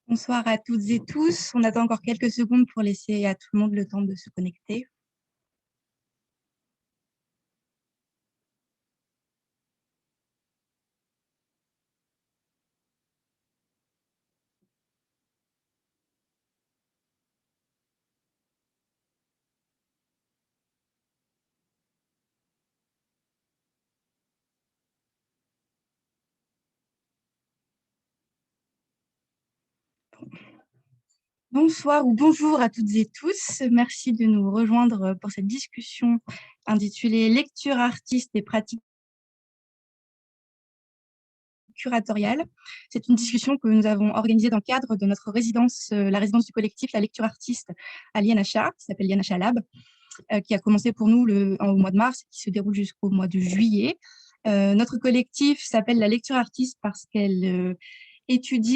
Bonsoir à toutes et tous. On attend encore quelques secondes pour laisser à tout le monde le temps de se connecter. Bonsoir ou bonjour à toutes et tous. Merci de nous rejoindre pour cette discussion intitulée Lecture artiste et pratiques curatoriales. C'est une discussion que nous avons organisée dans le cadre de notre résidence, la résidence du collectif La Lecture artiste à l'INHA, qui s'appelle l'INHA Lab, qui a commencé pour nous au mois de mars et qui se déroule jusqu'au mois de juillet. Notre collectif s'appelle La Lecture artiste parce qu'elle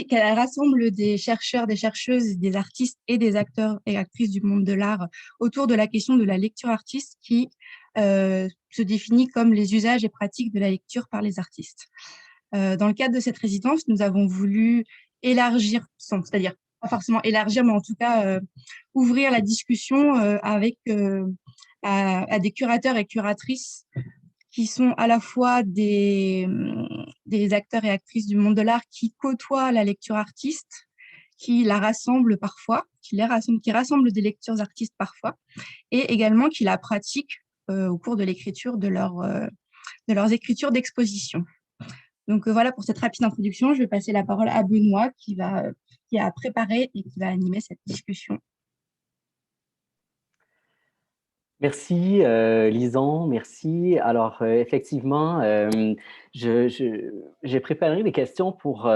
qu'elle rassemble des chercheurs, des chercheuses, des artistes et des acteurs et actrices du monde de l'art autour de la question de la lecture artiste qui se définit comme les usages et pratiques de la lecture par les artistes. Dans le cadre de cette résidence, nous avons voulu élargir, c'est-à-dire pas forcément élargir, mais en tout cas ouvrir la discussion à des curateurs et curatrices qui sont à la fois des acteurs et actrices du monde de l'art qui côtoient la lecture artiste, qui la rassemblent parfois, qui rassemblent des lectures artistes parfois, et également qui la pratiquent au cours de l'écriture de leurs écritures d'exposition. Donc voilà pour cette rapide introduction. Je vais passer la parole à Benoît qui a préparé et qui va animer cette discussion. Merci, Lison, merci. Alors, effectivement, j'ai préparé des questions pour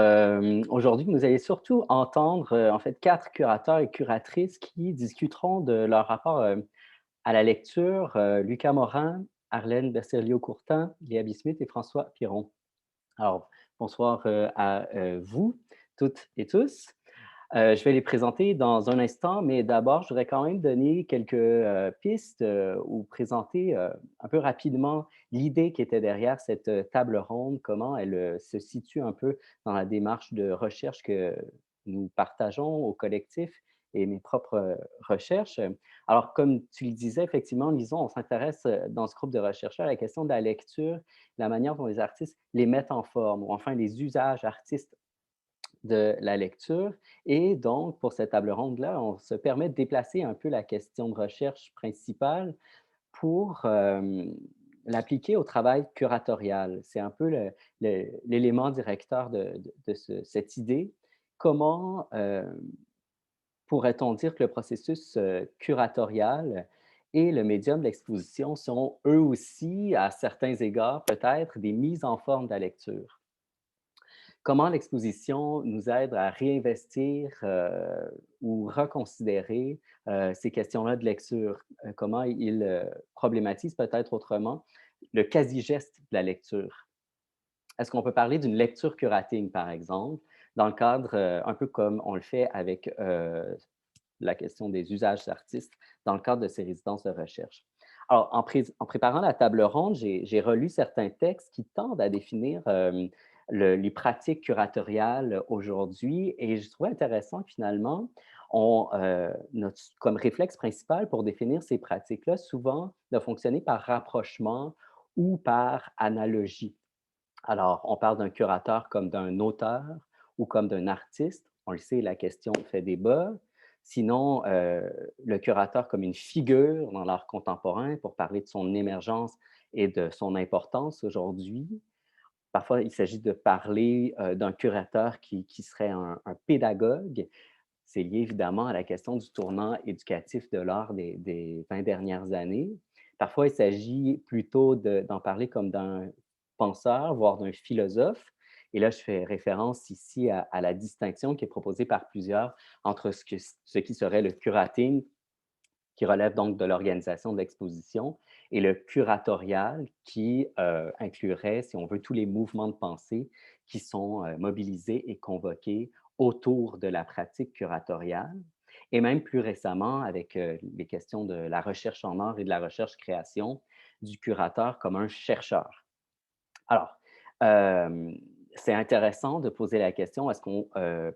aujourd'hui. Vous allez surtout entendre, en fait, 4 curateurs et curatrices qui discuteront de leur rapport à la lecture. Lucas Morin, Arlène Bercerlio-Courtin, Léa Smith et François Piron. Alors, bonsoir à vous, toutes et tous. Je vais les présenter dans un instant, mais d'abord, je voudrais quand même donner quelques pistes ou présenter un peu rapidement l'idée qui était derrière cette table ronde, comment elle se situe un peu dans la démarche de recherche que nous partageons au collectif et mes propres recherches. Alors, comme tu le disais, effectivement, Lison, on s'intéresse dans ce groupe de chercheurs à la question de la lecture, la manière dont les artistes les mettent en forme, ou enfin les usages artistes de la lecture. Et donc, pour cette table ronde-là, on se permet de déplacer un peu la question de recherche principale pour l'appliquer au travail curatorial. C'est un peu l'élément directeur de cette idée. Comment pourrait-on dire que le processus curatorial et le médium de l'exposition sont eux aussi, à certains égards, peut-être des mises en forme de la lecture? Comment l'exposition nous aide à réinvestir ou reconsidérer ces questions-là de lecture? Comment il problématise peut-être autrement le quasi-geste de la lecture? Est-ce qu'on peut parler d'une lecture curating, par exemple, dans le cadre, un peu comme on le fait avec la question des usages artistes, dans le cadre de ces résidences de recherche? Alors, en préparant la table ronde, j'ai relu certains textes qui tendent à définir les pratiques curatoriales aujourd'hui et je trouvais intéressant que finalement, notre, comme réflexe principal pour définir ces pratiques-là, souvent, de fonctionner par rapprochement ou par analogie. Alors, on parle d'un curateur comme d'un auteur ou comme d'un artiste. On le sait, la question fait débat. Sinon, le curateur comme une figure dans l'art contemporain pour parler de son émergence et de son importance aujourd'hui. Parfois, il s'agit de parler d'un curateur qui serait un pédagogue. C'est lié évidemment à la question du tournant éducatif de l'art des 20 dernières années. Parfois, il s'agit plutôt d'en parler comme d'un penseur, voire d'un philosophe. Et là, je fais référence ici à la distinction qui est proposée par plusieurs entre ce qui serait le curating, qui relève donc de l'organisation de l'exposition, et le curatorial, qui inclurait, si on veut, tous les mouvements de pensée qui sont mobilisés et convoqués autour de la pratique curatoriale, et même plus récemment avec les questions de la recherche en art et de la recherche-création, du curateur comme un chercheur. Alors, c'est intéressant de poser la question, est-ce qu'on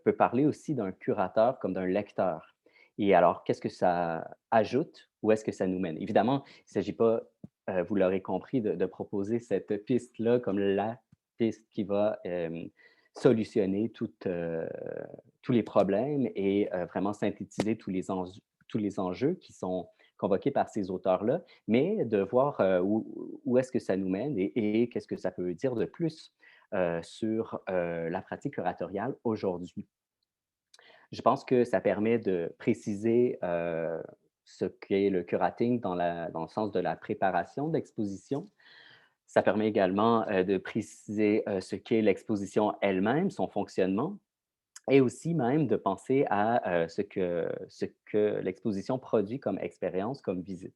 peut parler aussi d'un curateur comme d'un lecteur? Et alors, qu'est-ce que ça ajoute ou est-ce que ça nous mène? Évidemment, il ne s'agit pas, vous l'aurez compris, de proposer cette piste-là comme la piste qui va solutionner tous les problèmes et vraiment synthétiser tous les enjeux qui sont convoqués par ces auteurs-là, mais de voir où est-ce que ça nous mène et qu'est-ce que ça peut dire de plus sur la pratique curatoriale aujourd'hui. Je pense que ça permet de préciser ce qu'est le curating dans le sens de la préparation d'exposition. Ça permet également de préciser ce qu'est l'exposition elle-même, son fonctionnement, et aussi même de penser à ce que l'exposition produit comme expérience, comme visite.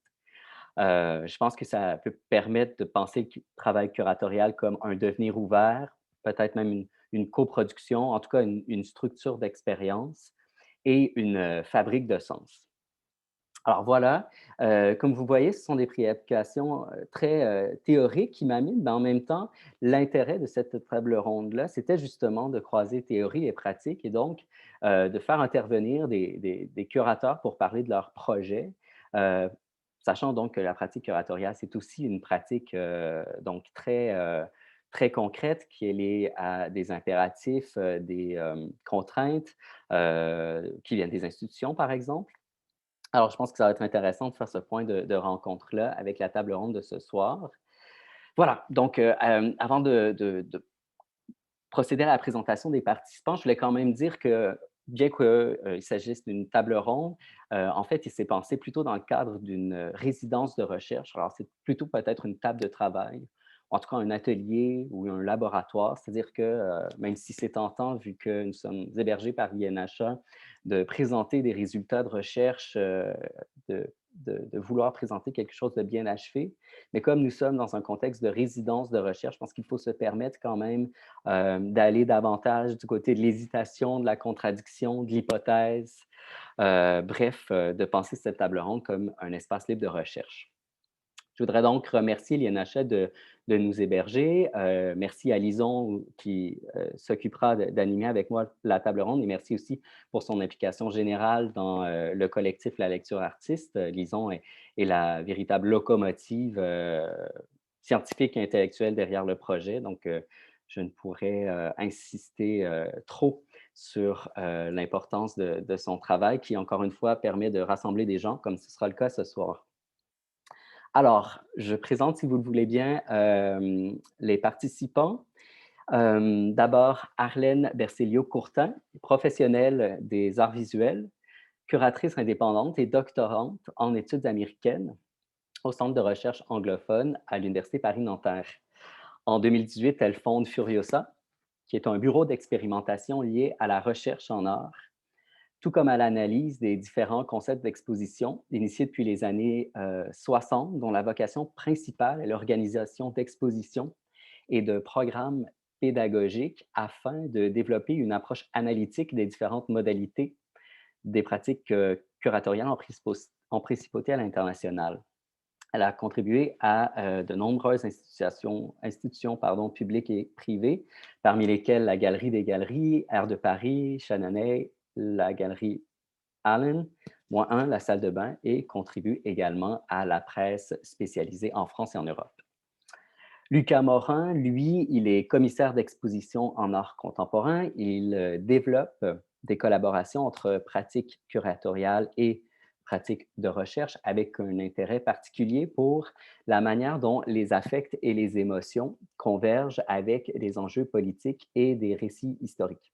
Je pense que ça peut permettre de penser le travail curatorial comme un devenir ouvert, peut-être même une coproduction, en tout cas une structure d'expérience et une fabrique de sens. Alors voilà, comme vous voyez, ce sont des préapplications très théoriques qui m'animent, mais en même temps, l'intérêt de cette table ronde-là, c'était justement de croiser théorie et pratique et donc de faire intervenir des curateurs pour parler de leurs projets, euh, sachant donc que la pratique curatoriale, c'est aussi une pratique donc très concrète qui est liée à des impératifs, des contraintes qui viennent des institutions, par exemple. Alors, je pense que ça va être intéressant de faire ce point de rencontre-là avec la table ronde de ce soir. Voilà, donc avant de procéder à la présentation des participants, je voulais quand même dire que bien qu'il s'agisse d'une table ronde, en fait, il s'est pensé plutôt dans le cadre d'une résidence de recherche. Alors, c'est plutôt peut-être une table de travail, en tout cas un atelier ou un laboratoire. C'est-à-dire que même si c'est tentant, vu que nous sommes hébergés par l'INHA, de présenter des résultats de recherche, de vouloir présenter quelque chose de bien achevé, mais comme nous sommes dans un contexte de résidence de recherche, je pense qu'il faut se permettre quand même d'aller davantage du côté de l'hésitation, de la contradiction, de l'hypothèse, bref, de penser cette table ronde comme un espace libre de recherche. Je voudrais donc remercier l'INHA de nous héberger. Merci à Lison qui s'occupera d'animer avec moi la table ronde et merci aussi pour son implication générale dans le collectif La Lecture Artiste. Lison est la véritable locomotive scientifique et intellectuelle derrière le projet. Donc, je ne pourrais insister trop sur l'importance de son travail qui, encore une fois, permet de rassembler des gens comme ce sera le cas ce soir. Alors, je présente, si vous le voulez bien, les participants. D'abord, Arlène Bercellio-Courtin, professionnelle des arts visuels, curatrice indépendante et doctorante en études américaines au Centre de recherche anglophone à l'Université Paris-Nanterre. En 2018, elle fonde Furiosa, qui est un bureau d'expérimentation lié à la recherche en art tout comme à l'analyse des différents concepts d'exposition initiés depuis les années 60, dont la vocation principale est l'organisation d'expositions et de programmes pédagogiques afin de développer une approche analytique des différentes modalités des pratiques curatoriales en principauté à l'international. Elle a contribué à de nombreuses institutions publiques et privées, parmi lesquelles la Galerie des Galeries, Air de Paris, Channonay, la Galerie Allen, -1, la salle de bain, et contribue également à la presse spécialisée en France et en Europe. Lucas Morin, lui, il est commissaire d'exposition en art contemporain. Il développe des collaborations entre pratiques curatoriales et pratiques de recherche avec un intérêt particulier pour la manière dont les affects et les émotions convergent avec des enjeux politiques et des récits historiques.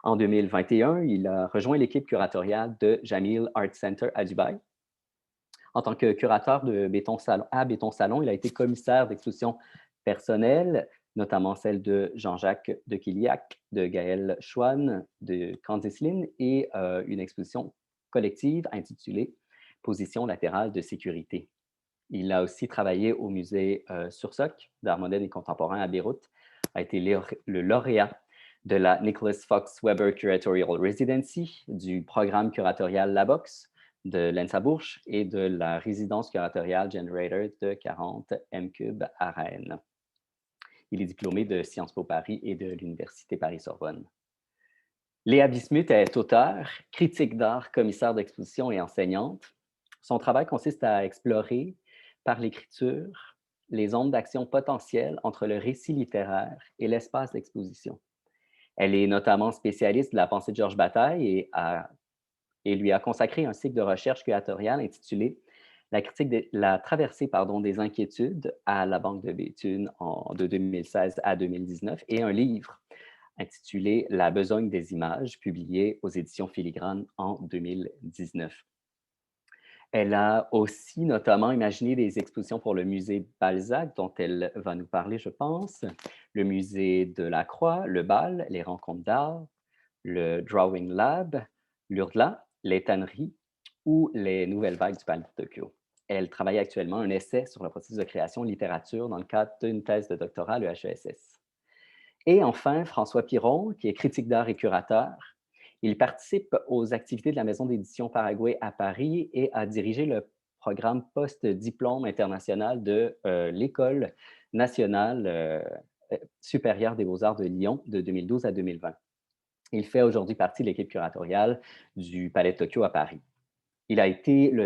En 2021, il a rejoint l'équipe curatoriale de Jamil Art Center à Dubaï. En tant que curateur de Béton Salon, il a été commissaire d'exposition personnelle, notamment celle de Jean-Jacques de Quilliac, de Gaël Chouane, de Candice Lynn et une exposition collective intitulée Position latérale de sécurité. Il a aussi travaillé au musée Sursock d'art moderne et contemporain à Beyrouth, a été le lauréat de la Nicholas Fox Weber Curatorial Residency, du programme curatorial La Box de l'ENSA Bourges et de la résidence curatoriale Generator de 40 M-Cube à Rennes. Il est diplômé de Sciences Po Paris et de l'Université Paris-Sorbonne. Léa Bismuth est auteure, critique d'art, commissaire d'exposition et enseignante. Son travail consiste à explorer, par l'écriture, les zones d'action potentielles entre le récit littéraire et l'espace d'exposition. Elle est notamment spécialiste de la pensée de Georges Bataille et lui a consacré un cycle de recherche curatoriale intitulé La traversée des inquiétudes à la Banque de Béthune de 2016 à 2019 et un livre intitulé La besogne des images, publié aux éditions Filigrane en 2019. Elle a aussi notamment imaginé des expositions pour le musée Balzac, dont elle va nous parler, je pense, le musée de la Croix, le Bal, les rencontres d'art, le Drawing Lab, l'Urdla, les tanneries ou les nouvelles vagues du Palais de Tokyo. Elle travaille actuellement un essai sur le processus de création littérature dans le cadre d'une thèse de doctorat à l'EHESS. Et enfin, François Piron, qui est critique d'art et curateur. Il participe aux activités de la Maison d'édition Paraguay à Paris et a dirigé le programme post-diplôme international de l'École nationale supérieure des beaux-arts de Lyon de 2012 à 2020. Il fait aujourd'hui partie de l'équipe curatoriale du Palais de Tokyo à Paris. Il a été le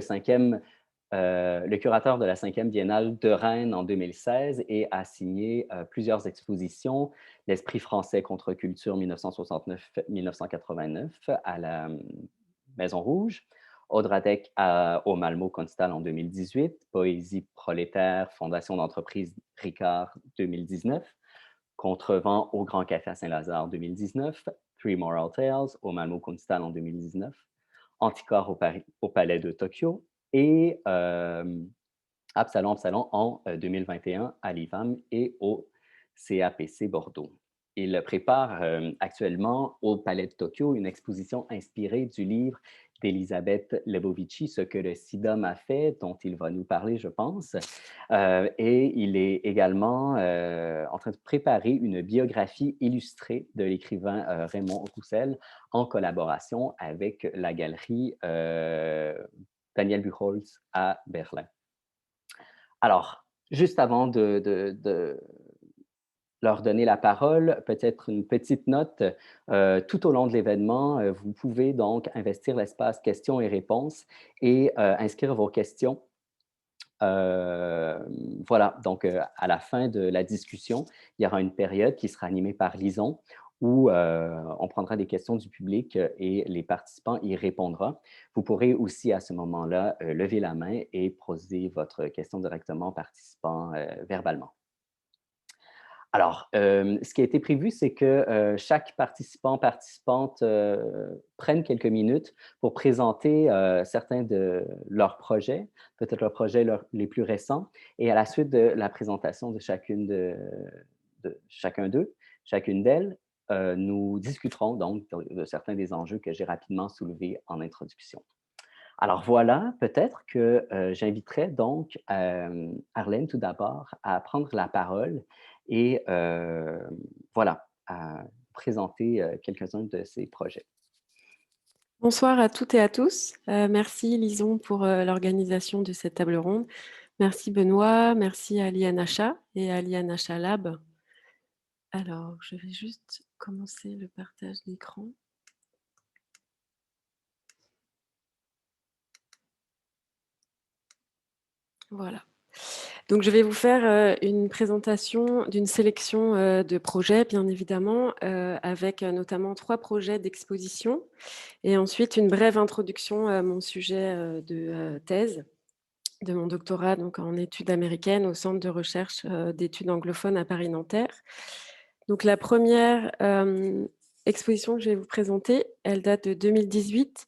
curateur de la 5e Biennale de Rennes en 2016 et a signé plusieurs expositions, l'Esprit français contre culture 1969-1989 à la Maison Rouge, Odradek au Malmo Constal en 2018, Poésie prolétaire, Fondation d'entreprise Ricard 2019, Contrevent au Grand Café à Saint-Lazare 2019, Three Moral Tales au Malmo Constal en 2019, Anticorps au Palais de Tokyo et Absalon en 2021 à l'IFAM et au CAPC Bordeaux. Il prépare actuellement au Palais de Tokyo une exposition inspirée du livre d'Elisabeth Lebovici, Ce que le sida m'a fait, dont il va nous parler, je pense. Et il est également en train de préparer une biographie illustrée de l'écrivain Raymond Roussel en collaboration avec la galerie Daniel Buchholz à Berlin. Alors, juste avant de leur donner la parole, peut-être une petite note. Tout au long de l'événement, vous pouvez donc investir l'espace questions et réponses et inscrire vos questions. Voilà, donc à la fin de la discussion, il y aura une période qui sera animée par Lison où on prendra des questions du public et les participants y répondront. Vous pourrez aussi à ce moment-là lever la main et poser votre question directement aux participants verbalement. Alors, ce qui a été prévu, c'est que chaque participante prenne quelques minutes pour présenter certains de leurs projets, peut-être leurs projets les plus récents, et à la suite de la présentation de chacune d'elles, nous discuterons donc de certains des enjeux que j'ai rapidement soulevés en introduction. Alors voilà, peut-être que j'inviterais donc Arlène tout d'abord à prendre la parole et voilà, à présenter quelques-uns de ses projets. Bonsoir à toutes et à tous. Merci Lison pour l'organisation de cette table ronde. Merci Benoît, merci à l'INHA et à l'INHA Lab. Alors, je vais juste commencer le partage d'écran. Voilà. Donc, je vais vous faire une présentation d'une sélection de projets, bien évidemment, avec notamment 3 projets d'exposition et ensuite une brève introduction à mon sujet de thèse de mon doctorat donc en études américaines au Centre de recherche d'études anglophones à Paris-Nanterre. Donc, la première exposition que je vais vous présenter, elle date de 2018.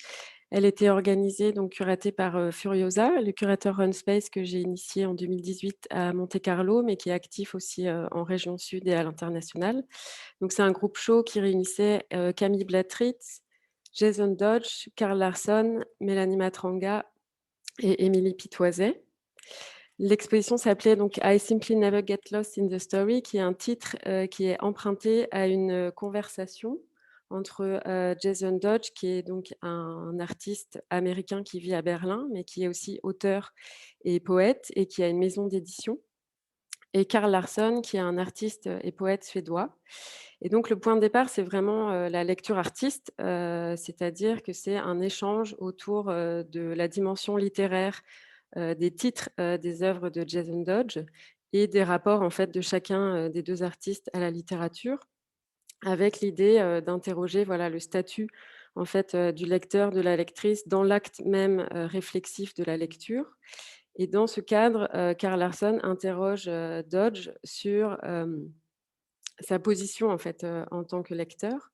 Elle était organisée, donc curatée par Furiosa, le curateur Runspace que j'ai initié en 2018 à Monte-Carlo, mais qui est actif aussi en région sud et à l'international. Donc, c'est un groupe show qui réunissait Camille Blattritz, Jason Dodge, Karl Larsson, Mélanie Matranga et Émilie Pitoiset. L'exposition s'appelait donc I Simply Never Get Lost in the Story, qui est un titre qui est emprunté à une conversation entre Jason Dodge, qui est donc un artiste américain qui vit à Berlin, mais qui est aussi auteur et poète et qui a une maison d'édition, et Carl Larsson, qui est un artiste et poète suédois. Et donc le point de départ, c'est vraiment, la lecture artiste, c'est-à-dire que c'est un échange autour, de la dimension littéraire, des titres, des œuvres de Jason Dodge et des rapports en fait de chacun, des 2 artistes à la littérature, avec l'idée, d'interroger voilà le statut en fait, du lecteur, de la lectrice dans l'acte même, réflexif de la lecture. Et dans ce cadre, Carl Larsson interroge, Dodge sur, sa position en fait, en tant que lecteur,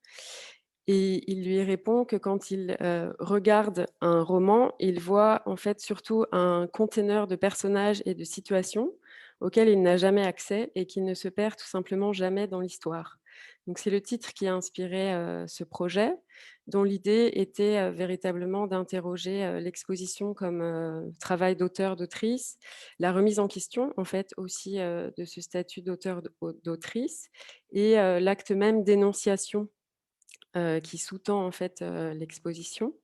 et il lui répond que quand il, regarde un roman, il voit en fait surtout un container de personnages et de situations auxquels il n'a jamais accès et qui ne se perd tout simplement jamais dans l'histoire. Donc c'est le titre qui a inspiré, ce projet, dont l'idée était, véritablement d'interroger, l'exposition comme, travail d'auteur, d'autrice, la remise en question en fait aussi, de ce statut d'auteur, d'autrice, et l'acte même d'énonciation, qui sous-tend en fait, l'exposition.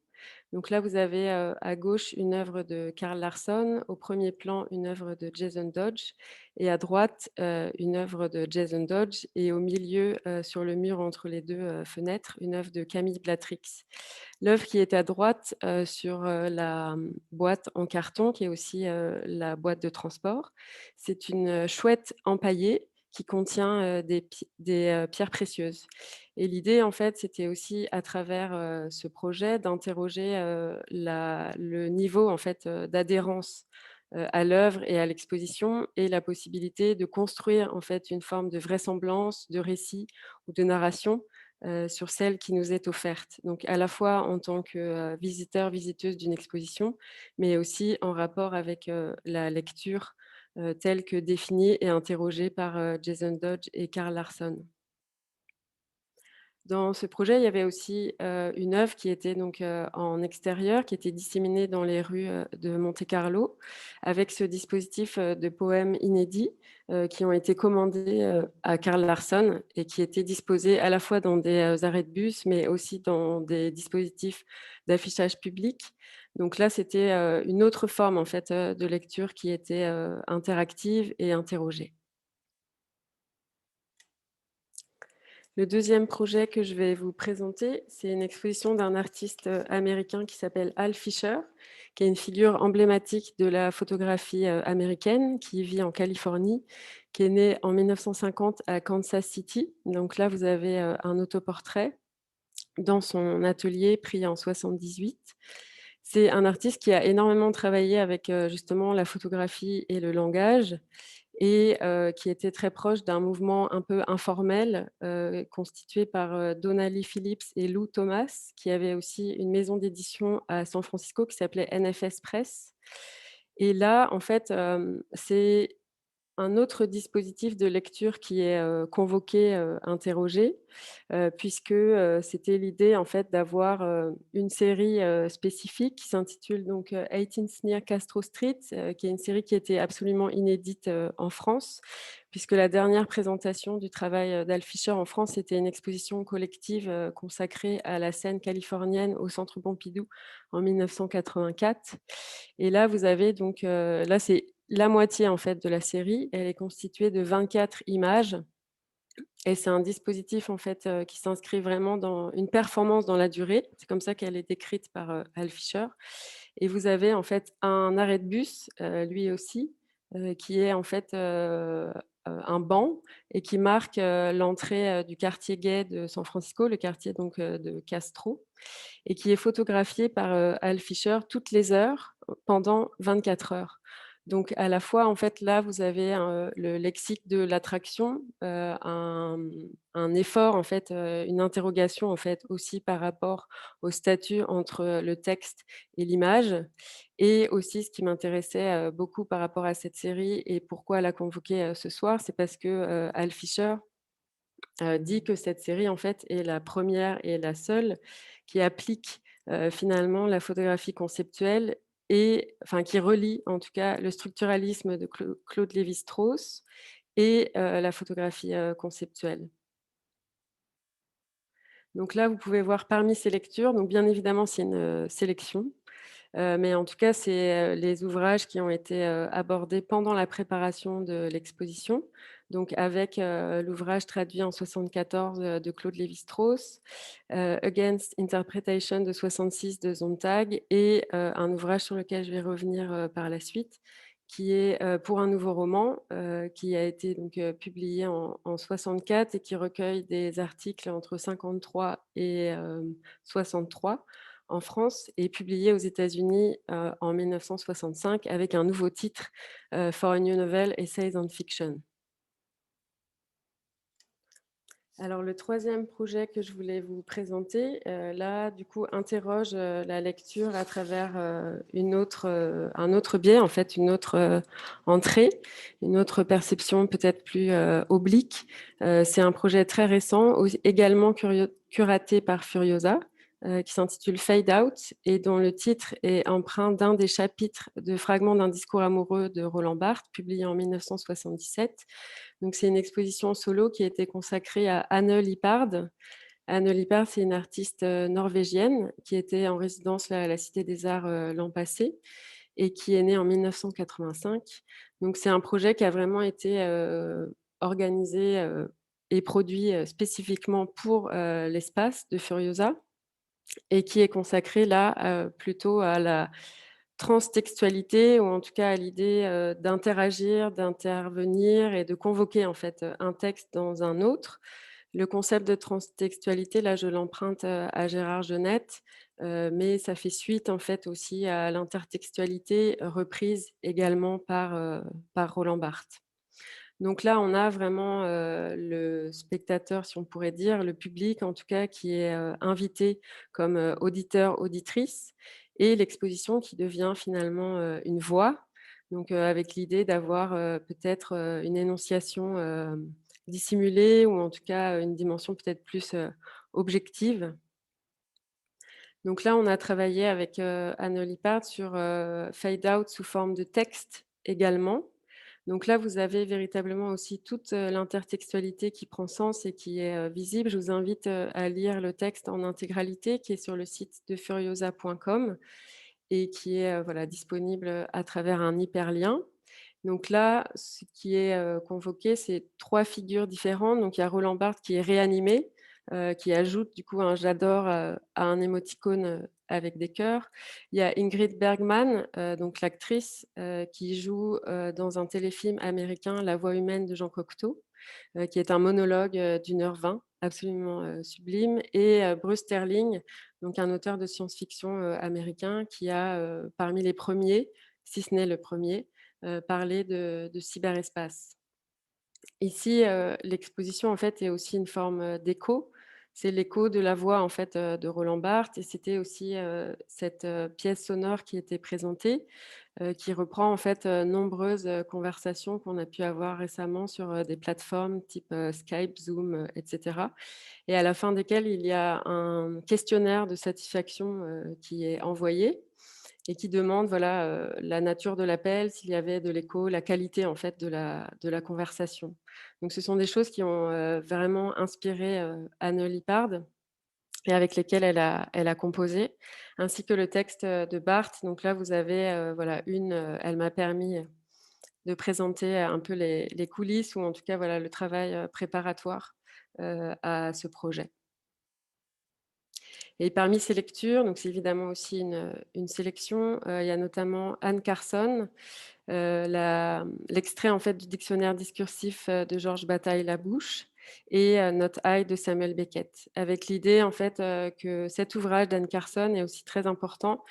Donc là, vous avez, à gauche une œuvre de Carl Larsson, au premier plan une œuvre de Jason Dodge et à droite, une œuvre de Jason Dodge, et au milieu, sur le mur entre les 2 fenêtres, une œuvre de Camille Blatrix. L'œuvre qui est à droite, sur, la, boîte en carton qui est aussi, la boîte de transport, c'est une, chouette empaillée qui contient, des pierres précieuses. Et l'idée, en fait, c'était aussi à travers, ce projet d'interroger, le niveau, en fait, d'adhérence, à l'œuvre et à l'exposition, et la possibilité de construire, en fait, une forme de vraisemblance, de récit ou de narration, sur celle qui nous est offerte. Donc à la fois en tant que, visiteur, visiteuse d'une exposition, mais aussi en rapport avec, la lecture, telle que définie et interrogée par, Jason Dodge et Carl Larsson. Dans ce projet, il y avait aussi, une œuvre qui était donc, en extérieur, qui était disséminée dans les rues, de Monte-Carlo, avec ce dispositif, de poèmes inédits, qui ont été commandés, à Carl Larsson et qui étaient disposés à la fois dans des, arrêts de bus, mais aussi dans des dispositifs d'affichage public. Donc là, c'était, une autre forme en fait, de lecture qui était, interactive et interrogée. Le deuxième projet que je vais vous présenter, c'est une exposition d'un artiste, américain qui s'appelle Al Fisher, qui est une figure emblématique de la photographie, américaine, qui vit en Californie, qui est né en 1950 à Kansas City. Donc là, vous avez, un autoportrait dans son atelier pris en 78. C'est un artiste qui a énormément travaillé avec, justement la photographie et le langage, et qui était très proche d'un mouvement un peu informel, constitué par, Donnelly Phillips et Lou Thomas, qui avait aussi une maison d'édition à San Francisco qui s'appelait NFS Press. Et là, en fait, c'est un autre dispositif de lecture qui est, convoqué, interrogé, puisque, c'était l'idée en fait d'avoir, une série, spécifique qui s'intitule donc, 18 near Castro Street, qui est une série qui était absolument inédite, en France, puisque la dernière présentation du travail, d'Al Fisher en France, c'était une exposition collective, consacrée à la scène californienne au Centre Pompidou en 1984. Et là, vous avez donc, là, c'est la moitié en fait de la série. Elle est constituée de 24 images, et c'est un dispositif en fait, qui s'inscrit vraiment dans une performance dans la durée. C'est comme ça qu'elle est décrite par, Al Fisher. Et vous avez en fait un arrêt de bus, lui aussi, qui est en fait, un banc, et qui marque, l'entrée, du quartier gay de San Francisco, le quartier donc, de Castro, et qui est photographié par, Al Fisher toutes les heures pendant 24 heures. Donc à la fois, en fait, là, vous avez le lexique de l'attraction, un effort, en fait, une interrogation, en fait, aussi par rapport au statut entre le texte et l'image, et aussi ce qui m'intéressait, beaucoup par rapport à cette série et pourquoi la convoquer, ce soir, c'est parce que, Al Fisher, dit que cette série, en fait, est la première et la seule qui applique, finalement la photographie conceptuelle, et enfin qui relie en tout cas le structuralisme de Claude Lévi-Strauss et la photographie, conceptuelle. Donc là, vous pouvez voir parmi ces lectures, donc bien évidemment, c'est une, sélection. Mais en tout cas, c'est les ouvrages qui ont été abordés pendant la préparation de l'exposition. Donc, avec l'ouvrage traduit en 74 de Claude Lévi-Strauss, Against Interpretation de 66 de Sontag et un ouvrage sur lequel je vais revenir par la suite, qui est pour un nouveau roman, qui a été donc publié en 64 et qui recueille des articles entre 53 et 63 en France et publié aux États-Unis en 1965 avec un nouveau titre, For a New Novel, Essays on Fiction. Alors le troisième projet que je voulais vous présenter, là, du coup, interroge la lecture à travers un autre biais, en fait, une autre entrée, une autre perception peut-être plus oblique. C'est un projet très récent, également curaté par Furiosa, qui s'intitule Fade Out et dont le titre est empreint d'un des chapitres de Fragments d'un discours amoureux de Roland Barthes, publié en 1977. Donc, c'est une exposition solo qui a été consacrée à Anne Lippard. Anne Lippard, c'est une artiste norvégienne qui était en résidence à la Cité des Arts l'an passé et qui est née en 1985. Donc, c'est un projet qui a vraiment été organisé et produit spécifiquement pour l'espace de Furiosa et qui est consacré là plutôt à la transtextualité ou en tout cas à l'idée d'interagir, d'intervenir et de convoquer en fait un texte dans un autre. Le concept de transtextualité, là, je l'emprunte à Gérard Genette, mais ça fait suite en fait aussi à l'intertextualité reprise également par Roland Barthes. Donc là, on a vraiment le spectateur, si on pourrait dire, le public en tout cas, qui est invité comme auditeur, auditrice, et l'exposition qui devient finalement une voix, donc avec l'idée d'avoir peut-être une énonciation dissimulée ou en tout cas une dimension peut-être plus objective. Donc là, on a travaillé avec Anne Lippard sur Fade Out sous forme de texte également. Donc là, vous avez véritablement aussi toute l'intertextualité qui prend sens et qui est visible. Je vous invite à lire le texte en intégralité qui est sur le site de furiosa.com et qui est voilà, disponible à travers un hyperlien. Donc là, ce qui est convoqué, c'est 3 figures différentes. Donc il y a Roland Barthes qui est réanimé, qui ajoute du coup un j'adore à un émoticône avec des cœurs. Il y a Ingrid Bergman, donc l'actrice qui joue dans un téléfilm américain La voix humaine de Jean Cocteau, qui est un monologue d'1h20, absolument sublime. Et Bruce Sterling, donc un auteur de science-fiction américain qui a parmi les premiers, si ce n'est le premier, parlé de cyberespace. Ici, l'exposition en fait est aussi une forme d'écho. C'est l'écho de la voix en fait de Roland Barthes et c'était aussi cette pièce sonore qui était présentée, qui reprend en fait nombreuses conversations qu'on a pu avoir récemment sur des plateformes type Skype, Zoom, etc. Et à la fin desquelles il y a un questionnaire de satisfaction qui est envoyé et qui demande voilà, la nature de l'appel, s'il y avait de l'écho, la qualité en fait de la conversation. Donc ce sont des choses qui ont vraiment inspiré Anne Lippard et avec lesquelles elle a composé, ainsi que le texte de Barthes. Donc là, vous avez voilà, elle m'a permis de présenter un peu les coulisses ou en tout cas voilà, le travail préparatoire à ce projet. Et parmi ces lectures, donc c'est évidemment aussi une sélection, il y a notamment Anne Carson, l'extrait en fait du dictionnaire discursif de Georges Bataille-Labouche et Not I de Samuel Beckett, avec l'idée en fait que cet ouvrage d'Anne Carson est aussi très important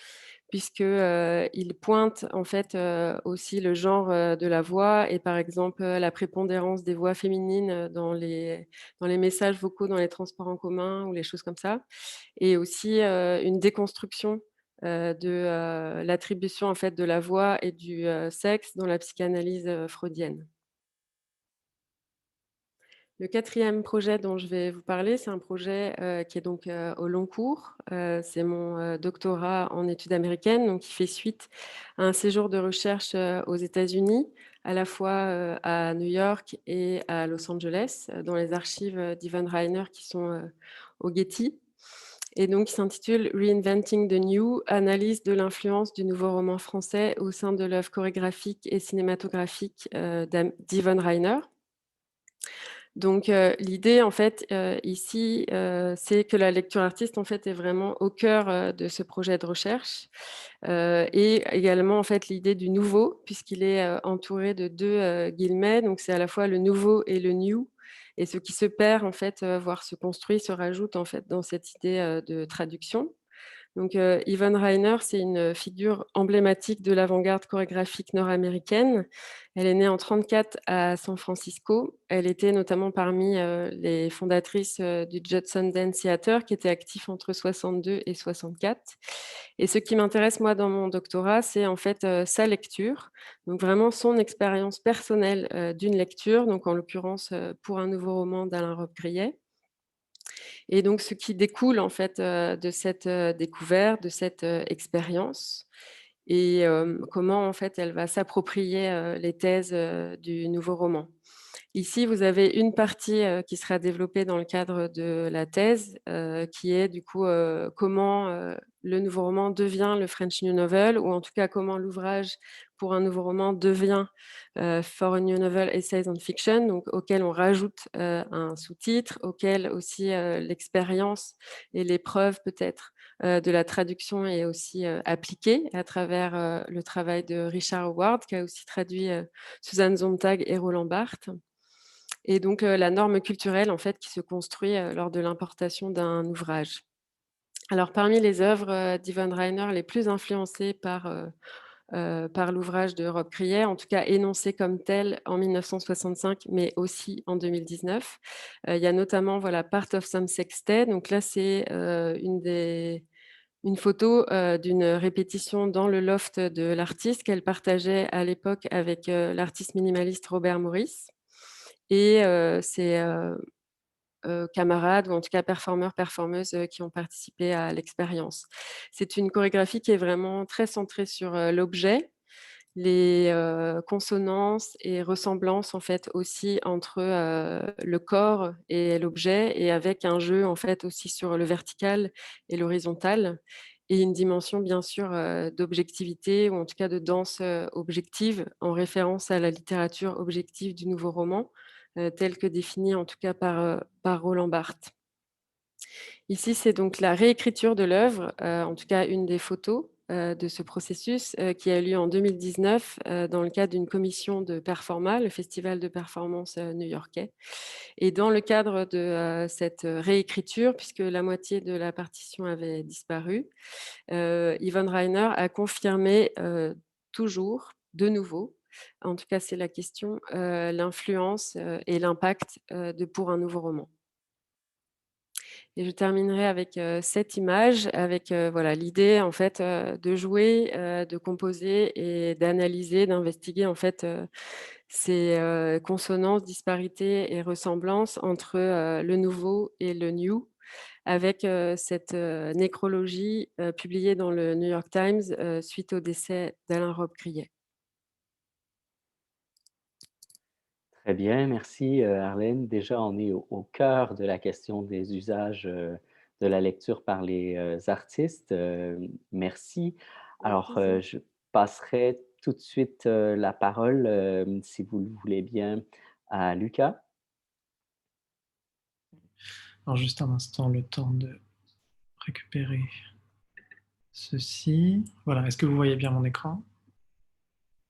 puisque il pointe en fait aussi le genre de la voix et par exemple la prépondérance des voix féminines dans les messages vocaux dans les transports en commun ou les choses comme ça, et aussi une déconstruction de l'attribution en fait de la voix et du sexe dans la psychanalyse freudienne. Le quatrième projet dont je vais vous parler, c'est un projet qui est donc au long cours. C'est mon doctorat en études américaines, donc qui fait suite à un séjour de recherche aux États-Unis, à la fois à New York et à Los Angeles, dans les archives d'Yvonne Rainer qui sont au Getty. et donc qui s'intitule Reinventing the New, analyse de l'influence du nouveau roman français au sein de l'œuvre chorégraphique et cinématographique d'Yvonne Rainer. Donc, l'idée, en fait, ici, c'est que la lecture artiste, en fait, est vraiment au cœur de ce projet de recherche. Et également, en fait, l'idée du nouveau, puisqu'il est entouré de deux guillemets. Donc, c'est à la fois le nouveau et le new. Et ce qui se perd, en fait, voire se construit, se rajoute, en fait, dans cette idée de traduction. Donc, Yvonne Rainer, c'est une figure emblématique de l'avant-garde chorégraphique nord-américaine. Elle est née en 1934 à San Francisco. Elle était notamment parmi les fondatrices du Judson Dance Theater, qui était actif entre 62 et 64. Et ce qui m'intéresse, moi, dans mon doctorat, c'est en fait sa lecture, donc vraiment son expérience personnelle d'une lecture, donc en l'occurrence pour un nouveau roman d'Alain Robbe-Grillet. Et donc, ce qui découle en fait de cette découverte, de cette expérience, et comment en fait elle va s'approprier les thèses du nouveau roman. Ici, vous avez une partie qui sera développée dans le cadre de la thèse, qui est du coup comment le nouveau roman devient le French New Novel, ou en tout cas comment l'ouvrage pour un nouveau roman devient For a New Novel Essays on Fiction, donc auquel on rajoute un sous-titre, auquel aussi l'expérience et l'épreuve peut-être de la traduction est aussi appliquée à travers le travail de Richard Howard, qui a aussi traduit Susan Sontag et Roland Barthes. Et donc la norme culturelle en fait qui se construit lors de l'importation d'un ouvrage. Alors parmi les œuvres d'Yvonne Rainer les plus influencées par l'ouvrage de Robbe-Grillet, en tout cas énoncées comme telles en 1965, mais aussi en 2019, il y a notamment voilà, Part of Some Sextet. Donc là, c'est une photo d'une répétition dans le loft de l'artiste qu'elle partageait à l'époque avec l'artiste minimaliste Robert Morris et ses camarades ou en tout cas performeurs, performeuses qui ont participé à l'expérience. C'est une chorégraphie qui est vraiment très centrée sur l'objet, les consonances et ressemblances en fait aussi entre le corps et l'objet, et avec un jeu en fait aussi sur le vertical et l'horizontal, et une dimension bien sûr d'objectivité, ou en tout cas de danse objective, en référence à la littérature objective du nouveau roman, telle que définie en tout cas par Roland Barthes. Ici, c'est donc la réécriture de l'œuvre, en tout cas une des photos de ce processus qui a eu lieu en 2019 dans le cadre d'une commission de Performa, le festival de performance new-yorkais. Et dans le cadre de cette réécriture, puisque la moitié de la partition avait disparu, Yvonne Rainer a confirmé toujours, de nouveau, en tout cas c'est la question, l'influence et l'impact de Pour un nouveau roman. Et je terminerai avec cette image, avec voilà, l'idée en fait de jouer, de composer et d'analyser, d'investiguer en fait ces consonances, disparités et ressemblances entre le nouveau et le new, avec cette nécrologie publiée dans le New York Times suite au décès d'Alain Robbe-Grillet. Très bien, merci Arlène. Déjà, on est au cœur de la question des usages de la lecture par les artistes. Merci. Avec Alors, plaisir. je passerai tout de suite la parole, si vous le voulez bien, à Lucas. Alors juste un instant, le temps de récupérer ceci. Voilà, est-ce que vous voyez bien mon écran?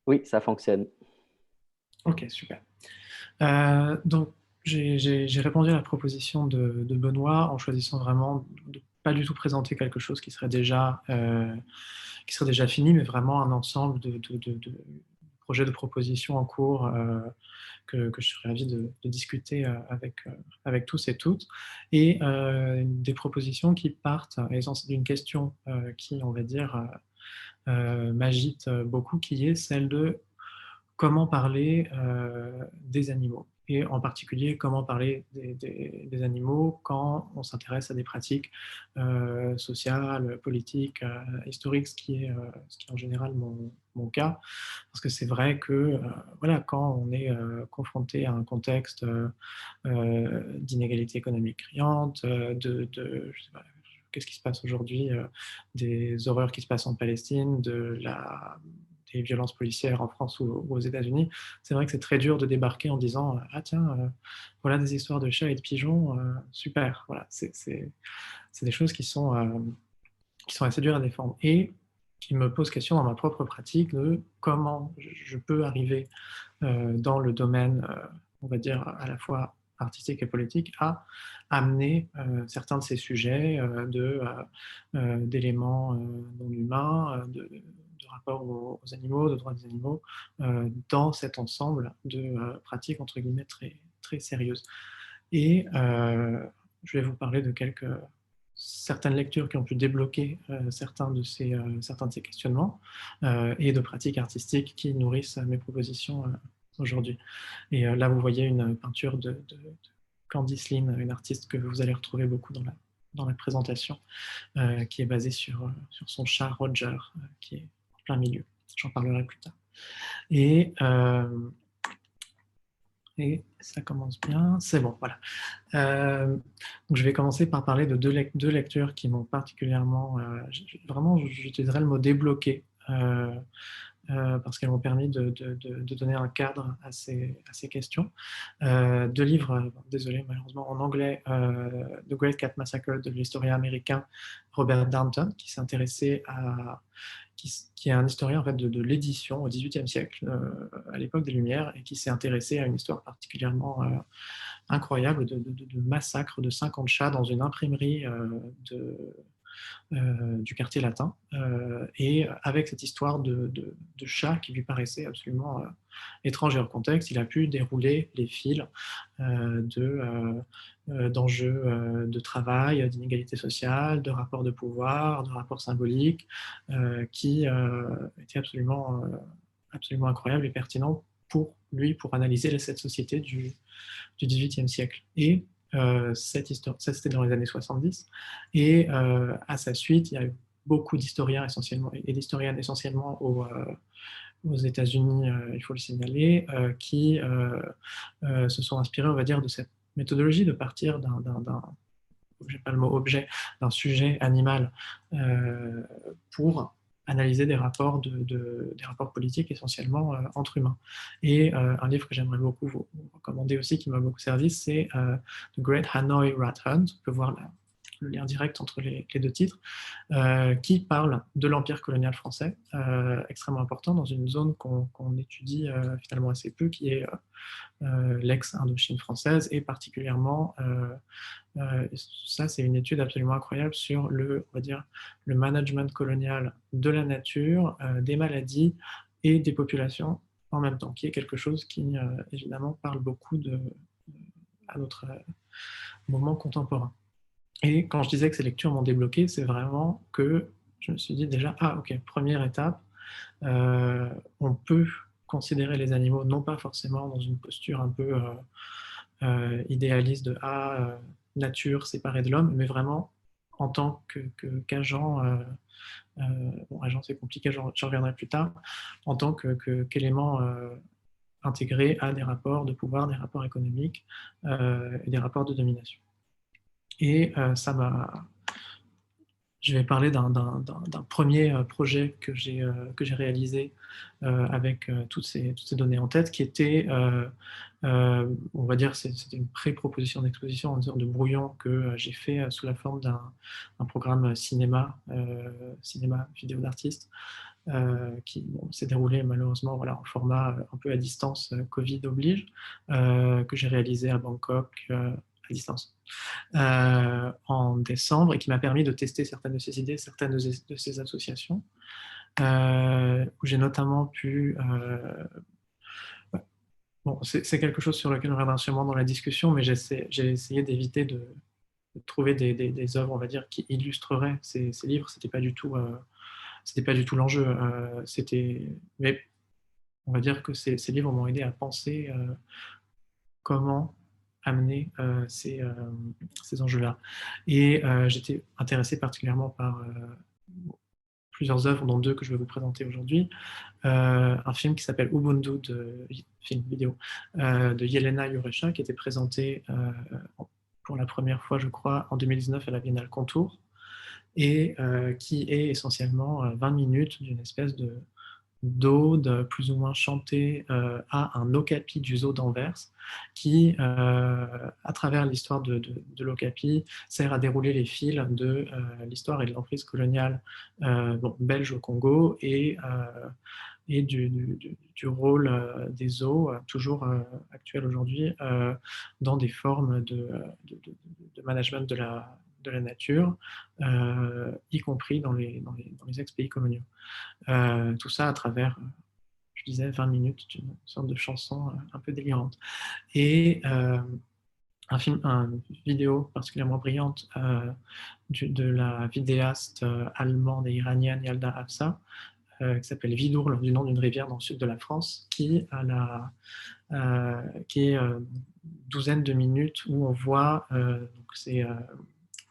Oui, ça fonctionne. Ok, super. Donc, j'ai répondu à la proposition de Benoît en choisissant vraiment de pas du tout présenter quelque chose qui serait déjà fini, mais vraiment un ensemble de projets de propositions en cours que je serais ravi de discuter avec tous et toutes, et des propositions qui partent d'une question qui, on va dire, m'agite beaucoup, qui est celle de comment parler des animaux, et en particulier comment parler des animaux quand on s'intéresse à des pratiques sociales, politiques, historiques, ce qui est en général mon cas, parce que c'est vrai que voilà, quand on est confronté à un contexte d'inégalité économique criante, je sais pas, qu'est-ce qui se passe aujourd'hui, des horreurs qui se passent en Palestine, des violences policières en France ou aux États-Unis, c'est vrai que c'est très dur de débarquer en disant « Ah tiens, voilà des histoires de chats et de pigeons, super ». Voilà, c'est des choses qui sont assez dures à défendre et qui me posent question dans ma propre pratique de comment je peux arriver dans le domaine, on va dire, à la fois artistique et politique, à amener certains de ces sujets d'éléments non humains, de rapport aux animaux, de droits des animaux, dans cet ensemble de pratiques entre guillemets très, très sérieuses. Et je vais vous parler de certaines lectures qui ont pu débloquer certains de ces questionnements et de pratiques artistiques qui nourrissent mes propositions aujourd'hui. Et là, vous voyez une peinture de Candice Lynn, une artiste que vous allez retrouver beaucoup dans la présentation, qui est basée sur son chat Roger, qui est en plein milieu. J'en parlerai plus tard. Et ça commence bien, c'est bon, voilà. Donc je vais commencer par parler de deux lectures qui m'ont particulièrement, vraiment j'utiliserai le mot débloqué, parce qu'elles m'ont permis de donner un cadre à ces questions. Deux livres, désolé malheureusement en anglais, The Great Cat Massacre de l'historien américain Robert Darnton, qui s'est intéressé qui est un historien en fait, de l'édition au XVIIIe siècle, à l'époque des Lumières, et qui s'est intéressé à une histoire particulièrement incroyable de massacre de 50 chats dans une imprimerie du quartier latin, et avec cette histoire de chat qui lui paraissait absolument étrange et hors contexte, il a pu dérouler les fils d'enjeux de travail, d'inégalité sociale, de rapports de pouvoir, de rapports symboliques, qui étaient absolument incroyables et pertinents pour lui, pour analyser cette société du XVIIIe siècle. Et cette histoire, ça c'était dans les années 70, et à sa suite, il y a eu beaucoup d'historiens essentiellement, et d'historiennes essentiellement aux États-Unis, il faut le signaler, qui se sont inspirés, on va dire, de cette méthodologie de partir j'ai pas le mot objet, d'un sujet animal pour analyser des rapports, des rapports politiques essentiellement entre humains. Et un livre que j'aimerais beaucoup vous recommander aussi, qui m'a beaucoup servi, c'est The Great Hanoi Rat Hunt. On peut voir le lien direct entre les deux titres, qui parle de l'empire colonial français, extrêmement important dans une zone qu'on étudie finalement assez peu, qui est l'ex-Indochine française, et particulièrement, ça c'est une étude absolument incroyable sur on va dire, le management colonial de la nature, des maladies et des populations en même temps, qui est quelque chose qui évidemment parle beaucoup à notre moment contemporain. Et quand je disais que ces lectures m'ont débloqué, c'est vraiment que je me suis dit déjà, ah ok, première étape, on peut considérer les animaux non pas forcément dans une posture un peu idéaliste de nature séparée de l'homme, mais vraiment en tant qu'agent, bon, agent c'est compliqué, j'en reviendrai plus tard, en tant qu'élément intégré à des rapports de pouvoir, des rapports économiques et des rapports de domination. Et je vais parler d'un premier projet que j'ai réalisé avec toutes ces données en tête, qui était, on va dire, c'était une pré-proposition d'exposition, une sorte de brouillon que j'ai fait sous la forme d'un programme cinéma vidéo d'artiste, qui s'est déroulé malheureusement voilà, en format un peu à distance, Covid oblige, que j'ai réalisé à Bangkok, à distance, en décembre, et qui m'a permis de tester certaines de ces idées, certaines de ces associations, où j'ai notamment pu... bon, c'est quelque chose sur lequel on reviendra sûrement dans la discussion, mais j'ai essayé d'éviter de trouver des œuvres, on va dire, qui illustreraient ces livres. C'était pas du tout l'enjeu. Mais on va dire que ces livres m'ont aidé à penser comment amener ces enjeux-là. Et j'étais intéressé particulièrement par plusieurs œuvres, dont deux que je vais vous présenter aujourd'hui. Un film qui s'appelle Ubuntu, film vidéo, de Yelena Jurecha, qui était présenté pour la première fois, je crois, en 2019 à la Biennale Contour, et qui est essentiellement 20 minutes d'une espèce d'ode plus ou moins chantée à un okapi du zoo d'Anvers qui, à travers l'histoire de l'okapi, sert à dérouler les fils de l'histoire et de l'emprise coloniale belge au Congo et du rôle des zoos, toujours actuel aujourd'hui, dans des formes de management de la nature, y compris dans les ex-pays coloniaux. Tout ça à travers, je disais, 20 minutes d'une sorte de chanson un peu délirante. Et une vidéo particulièrement brillante de la vidéaste allemande et iranienne Yalda Hafsa, qui s'appelle Vidourle, du nom d'une rivière dans le sud de la France, qui est une douzaine de minutes où on voit, vous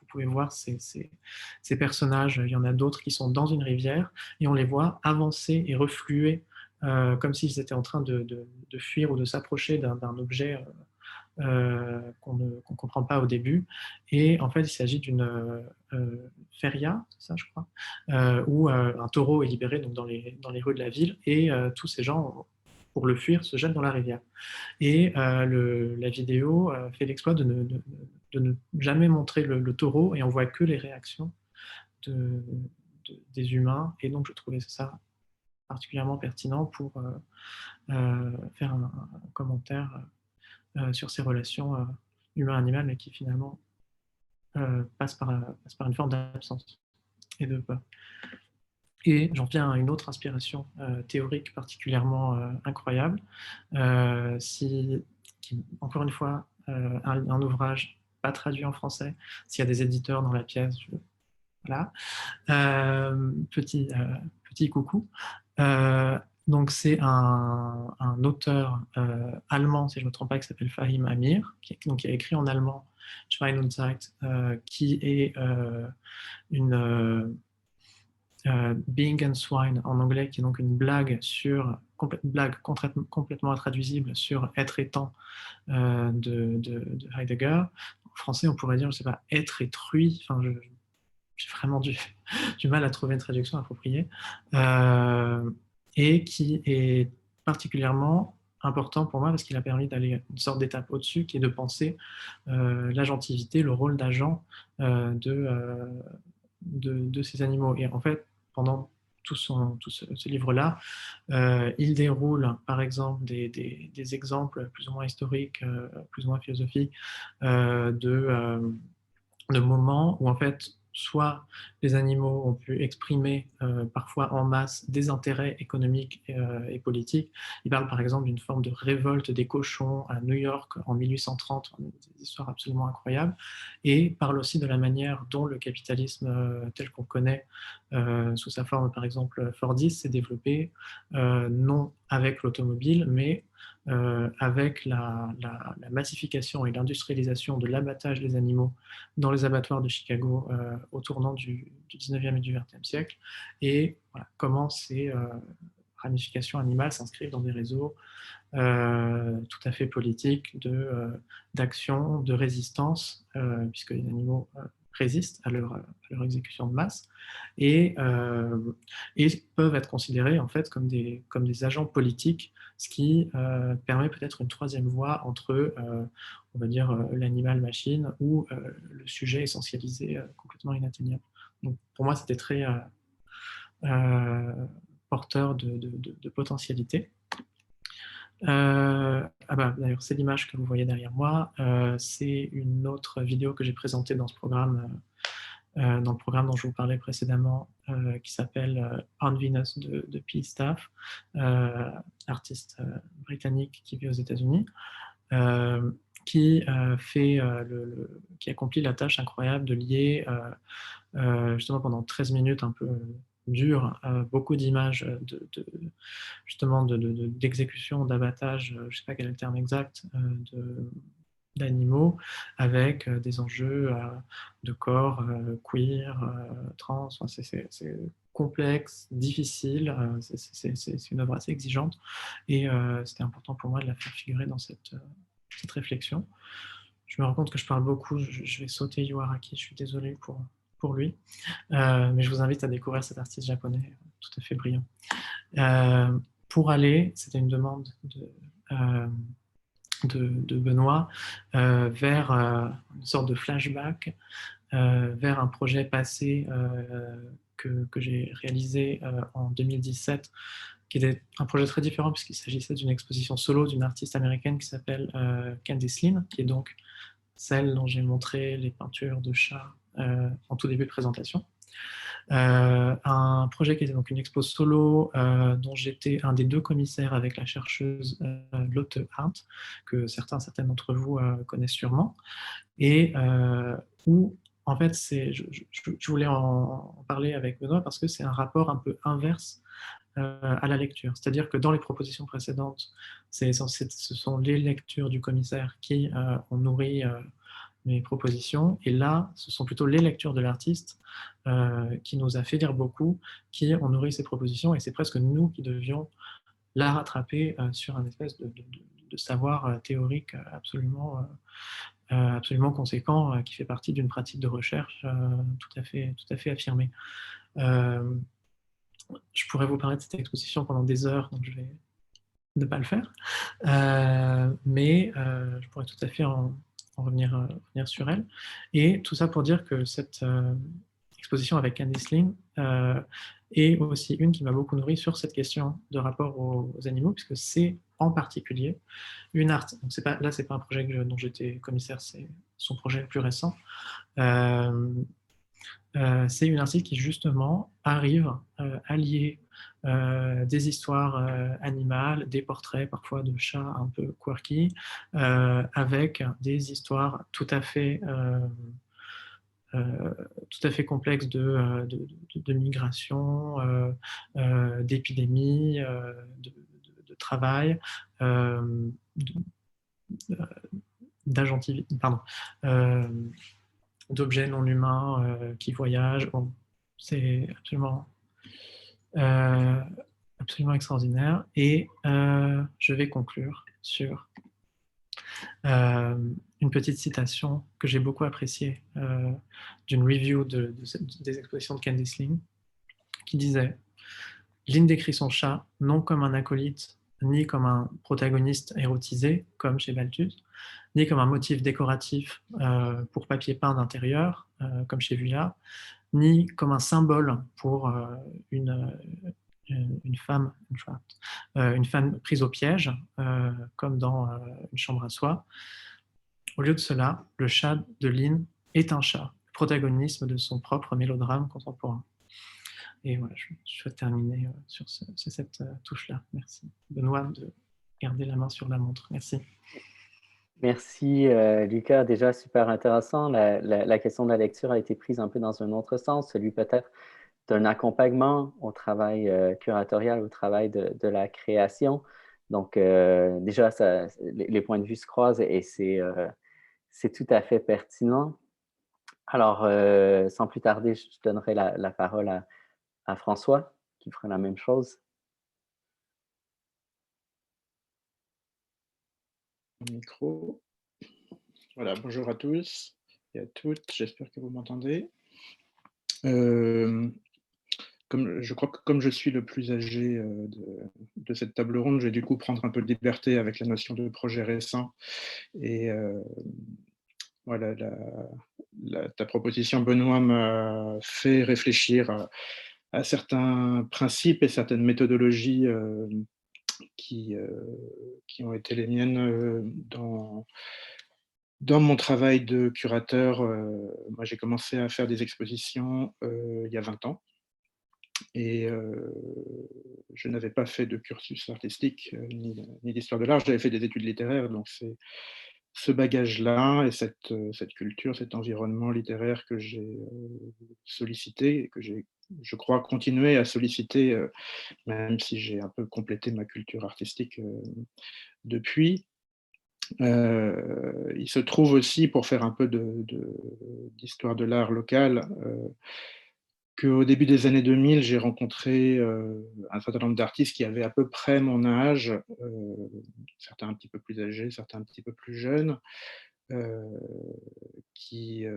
pouvez voir ces personnages, il y en a d'autres qui sont dans une rivière, et on les voit avancer et refluer comme s'ils étaient en train de fuir ou de s'approcher d'un objet qu'on ne comprend pas au début. Et en fait, il s'agit d'une feria, c'est ça, je crois, où un taureau est libéré donc, dans les rues de la ville, et tous ces gens, pour le fuir, se jettent dans la rivière. Et la vidéo fait l'exploit de ne jamais montrer le taureau, et on voit que les réactions des humains. Et donc, je trouvais ça particulièrement pertinent pour faire un commentaire sur ces relations humain-animal, mais qui finalement passe par une forme d'absence et de peur. Et j'en viens à une autre inspiration théorique particulièrement incroyable, qui, encore une fois, un ouvrage pas traduit en français. S'il y a des éditeurs dans la pièce, voilà. Petit coucou. Donc c'est un auteur allemand, si je ne me trompe pas, qui s'appelle Fahim Amir, qui a écrit en allemand Schwein und Zeit, qui est une Being and Swine en anglais, qui est donc une blague complètement intraduisible sur être et temps de Heidegger. En français, on pourrait dire, je ne sais pas, être et truie. Enfin, j'ai vraiment du mal à trouver une traduction appropriée, et qui est particulièrement important pour moi parce qu'il a permis d'aller une sorte d'étape au-dessus, qui est de penser l'agentivité, le rôle d'agent de ces animaux. Et en fait, pendant tout ce livre-là, il déroule, par exemple, des exemples plus ou moins historiques, plus ou moins philosophiques, de moments où, en fait, soit les animaux ont pu exprimer parfois en masse des intérêts économiques et politiques. Il parle par exemple d'une forme de révolte des cochons à New York en 1830, des histoires absolument incroyables, et parle aussi de la manière dont le capitalisme tel qu'on connaît sous sa forme par exemple Fordiste s'est développé, non avec l'automobile, mais avec la massification et l'industrialisation de l'abattage des animaux dans les abattoirs de Chicago au tournant du 19e et du 20e siècle, et voilà, comment ces ramifications animales s'inscrivent dans des réseaux tout à fait politiques d'action, de résistance, puisque les animaux résistent à leur exécution de masse, et peuvent être considérés en fait comme des agents politiques, ce qui permet peut-être une troisième voie entre, on va dire, l'animal-machine ou le sujet essentialisé complètement inatteignable. Donc pour moi, c'était très porteur de potentialité. D'ailleurs, c'est l'image que vous voyez derrière moi. C'est une autre vidéo que j'ai présentée dans ce programme, dans le programme dont je vous parlais précédemment, qui s'appelle On Venus de P. Staff, artiste britannique qui vit aux États-Unis, qui accomplit la tâche incroyable de lier justement pendant 13 minutes un peu dure, beaucoup d'images justement d'exécution, d'abattage, je ne sais pas quel est le terme exact, d'animaux, avec des enjeux de corps queer, trans. Enfin, c'est complexe, difficile, c'est une œuvre assez exigeante, et c'était important pour moi de la faire figurer dans cette réflexion. Je me rends compte que je parle beaucoup, je vais sauter Yuaraki, je suis désolé pour pour lui. Mais je vous invite à découvrir cet artiste japonais tout à fait brillant. Pour aller, c'était une demande de Benoît, vers une sorte de flashback, vers un projet passé que j'ai réalisé en 2017, qui était un projet très différent puisqu'il s'agissait d'une exposition solo d'une artiste américaine qui s'appelle Candice Lynn, qui est donc celle dont j'ai montré les peintures de chats en tout début de présentation. Un projet qui était donc une expo solo dont j'étais un des 2 commissaires avec la chercheuse Lotte Arndt, que certaines d'entre vous connaissent sûrement, et où en fait je voulais en parler avec Benoît parce que c'est un rapport un peu inverse à la lecture. C'est-à-dire que dans les propositions précédentes, ce sont les lectures du commissaire qui ont nourri mes propositions. Et là, ce sont plutôt les lectures de l'artiste qui nous a fait lire beaucoup, qui ont nourri ces propositions. Et c'est presque nous qui devions la rattraper sur un espèce de savoir théorique absolument conséquent, qui fait partie d'une pratique de recherche tout à fait affirmée. Je pourrais vous parler de cette exposition pendant des heures, donc je vais ne pas le faire. Mais je pourrais tout à fait en revenir sur elle. Et tout ça pour dire que cette exposition avec Candice Lynn est aussi une qui m'a beaucoup nourri sur cette question de rapport aux animaux, puisque c'est en particulier une art. Donc c'est pas un projet dont j'étais commissaire, c'est son projet le plus récent. C'est une artiste qui justement arrive à lier des histoires animales, des portraits parfois de chats un peu quirky, avec des histoires tout à fait complexes de migration, d'épidémie, de travail, d'objets non humains qui voyagent. Bon, c'est absolument extraordinaire. Et je vais conclure sur une petite citation que j'ai beaucoup appréciée d'une review des expositions de Candice Lynn, qui disait « Lynn décrit son chat non comme un acolyte, ni comme un protagoniste érotisé, comme chez Balthus, ni comme un motif décoratif pour papier peint d'intérieur, comme chez Vuillard, ni comme un symbole pour une femme prise au piège, comme dans Une chambre à soi. Au lieu de cela, le chat de Lynn est un chat, le protagonisme de son propre mélodrame contemporain. » Et voilà, je souhaite terminer sur cette touche-là. Merci. Benoît, de garder la main sur la montre. Merci. Merci, Lucas. Déjà, super intéressant. La question de la lecture a été prise un peu dans un autre sens, celui peut-être d'un accompagnement au travail curatorial, au travail de la création. Donc, déjà, les points de vue se croisent et c'est tout à fait pertinent. Alors, sans plus tarder, je donnerai la parole à François, qui fera la même chose. Micro. Voilà, bonjour à tous et à toutes, j'espère que vous m'entendez. Je crois que comme je suis le plus âgé de cette table ronde, je vais du coup prendre un peu de liberté avec la notion de projet récent. Et voilà, ta proposition, Benoît, m'a fait réfléchir à certains principes et certaines méthodologies qui ont été les miennes dans mon travail de curateur. Moi, j'ai commencé à faire des expositions il y a 20 ans. Et je n'avais pas fait de cursus artistique ni d'histoire de l'art, j'avais fait des études littéraires, donc c'est ce bagage-là et cette culture, cet environnement littéraire que j'ai sollicité et que j'ai, je crois, continué à solliciter, même si j'ai un peu complété ma culture artistique depuis. Il se trouve aussi, pour faire un peu d'histoire de l'art local, qu'au début des années 2000, j'ai rencontré un certain nombre d'artistes qui avaient à peu près mon âge, certains un petit peu plus âgés, certains un petit peu plus jeunes, qui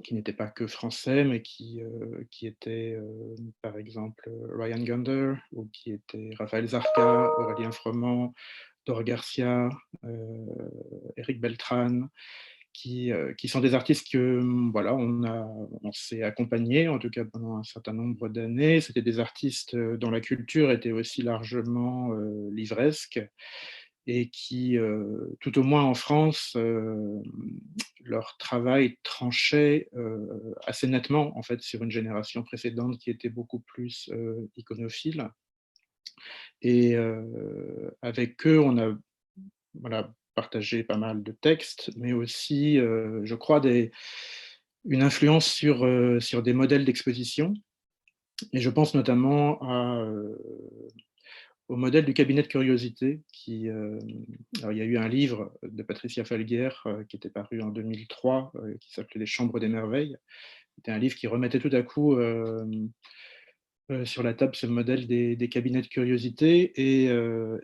qui n'étaient pas que français, mais qui étaient, par exemple, Ryan Gunder, ou qui étaient Raphaël Zarka, Aurélien Froment, Dora Garcia, Éric Beltrán, qui sont des artistes que voilà, on s'est accompagnés, en tout cas pendant un certain nombre d'années. C'était des artistes dont la culture était aussi largement livresque, et qui, tout au moins en France, leur travail tranchait assez nettement en fait, sur une génération précédente qui était beaucoup plus iconophile. Et avec eux, on a voilà, partagé pas mal de textes, mais aussi, je crois, une influence sur des modèles d'exposition. Et je pense notamment au modèle du cabinet de curiosité. Alors, il y a eu un livre de Patricia Falguer qui était paru en 2003, qui s'appelait Les Chambres des Merveilles. C'était un livre qui remettait tout à coup sur la table ce modèle des cabinets de curiosité, et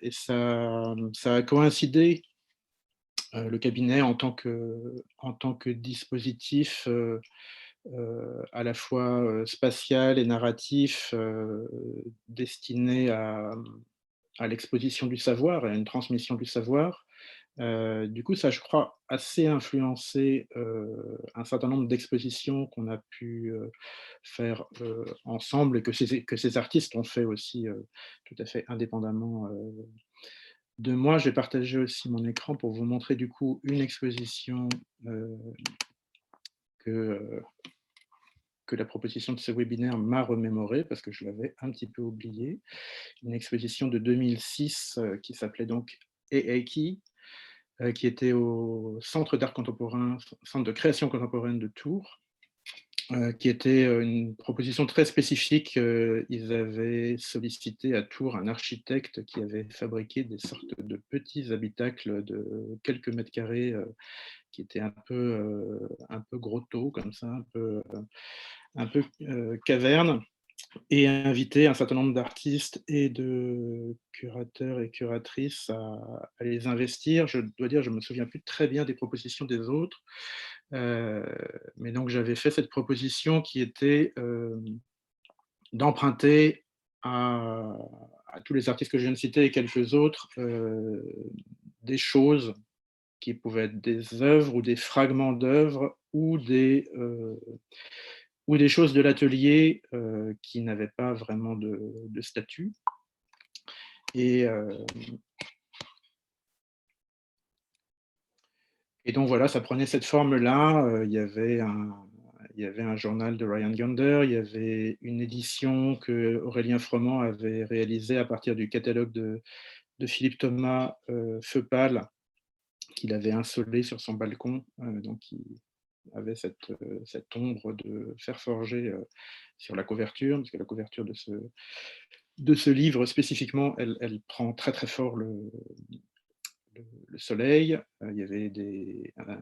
ça a coïncidé, le cabinet en tant que dispositif à la fois spatial et narratif, destiné à l'exposition du savoir et à une transmission du savoir. Du coup, ça, je crois, assez influencé un certain nombre d'expositions qu'on a pu faire ensemble, et que ces artistes ont fait aussi tout à fait indépendamment de moi. J'ai partagé aussi mon écran pour vous montrer du coup une exposition euh, que, que la proposition de ce webinaire m'a remémoré, parce que je l'avais un petit peu oublié. Une exposition de 2006 qui s'appelait donc Eiki, qui était au Centre d'art contemporain, Centre de création contemporaine de Tours, qui était une proposition très spécifique. Ils avaient sollicité à Tours un architecte qui avait fabriqué des sortes de petits habitacles de quelques mètres carrés, qui étaient un peu grotto, comme ça, un peu caverne, et invité un certain nombre d'artistes et de curateurs et curatrices à les investir. Je dois dire, je ne me souviens plus très bien des propositions des autres, mais donc j'avais fait cette proposition qui était d'emprunter à tous les artistes que je viens de citer et quelques autres des choses qui pouvaient être des œuvres ou des fragments d'œuvres ou des choses de l'atelier qui n'avaient pas vraiment de statut. Et donc voilà, ça prenait cette forme-là. Il y avait un journal de Ryan Gander, il y avait une édition que Aurélien Froment avait réalisée à partir du catalogue de Philippe Thomas, Feu pâle, qu'il avait insolé sur son balcon. Donc il avait cette ombre de fer forgé sur la couverture, parce que la couverture de ce livre spécifiquement, elle prend très très fort le soleil. Il y avait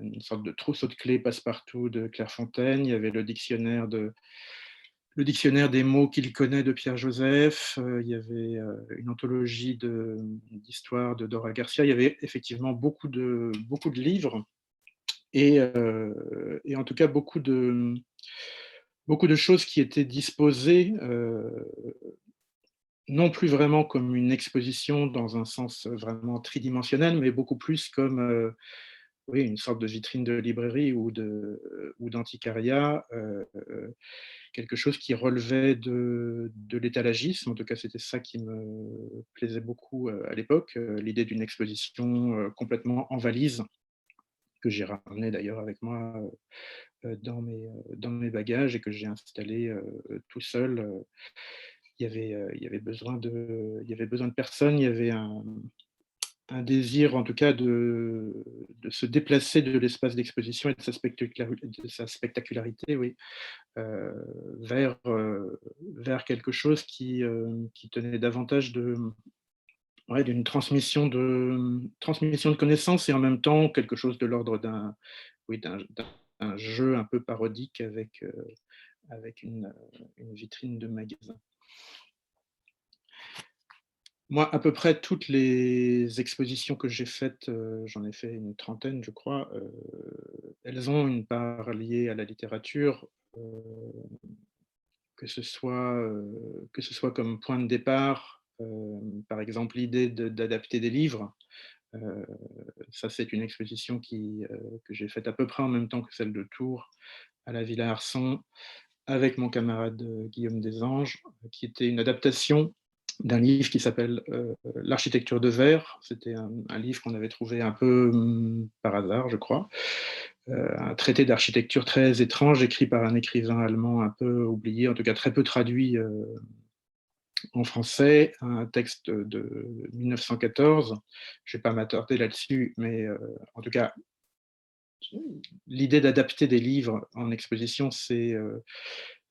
une sorte de trousseau de clés passe-partout de Clairefontaine. Il y avait le dictionnaire des mots qu'il connaît de Pierre Joseph. Il y avait une anthologie d'histoire de Dora Garcia. Il y avait effectivement beaucoup de livres, et en tout cas beaucoup de choses qui étaient disposées non plus vraiment comme une exposition dans un sens vraiment tridimensionnel, mais beaucoup plus comme oui, une sorte de vitrine de librairie ou d'antiquariat, quelque chose qui relevait de l'étalagisme. En tout cas, c'était ça qui me plaisait beaucoup à l'époque, l'idée d'une exposition complètement en valise, que j'ai ramenée d'ailleurs avec moi dans mes bagages, et que j'ai installée tout seul. Il y avait besoin de personnes, il y avait un désir, en tout cas, de se déplacer de l'espace d'exposition et de sa spectacularité, oui, euh, vers quelque chose qui tenait davantage d'une transmission de connaissances, et en même temps quelque chose de l'ordre oui, d'un jeu un peu parodique avec une vitrine de magasin. Moi, à peu près toutes les expositions que j'ai faites, j'en ai fait une trentaine, je crois, elles ont une part liée à la littérature, que ce soit comme point de départ, par exemple l'idée d'adapter des livres. Heu, Ça, c'est une exposition que j'ai faite à peu près en même temps que celle de Tours, à la Villa Arson, avec mon camarade, Guillaume Desanges, qui était une adaptation d'un livre qui s'appelle, L'architecture de verre. C'était un livre qu'on avait trouvé un peu, par hasard, je crois. Un traité d'architecture très étrange, écrit par un écrivain allemand un peu oublié, en tout cas très peu traduit, en français, un texte de 1914. Je ne vais pas m'attarder là-dessus, mais en tout cas, l'idée d'adapter des livres en exposition,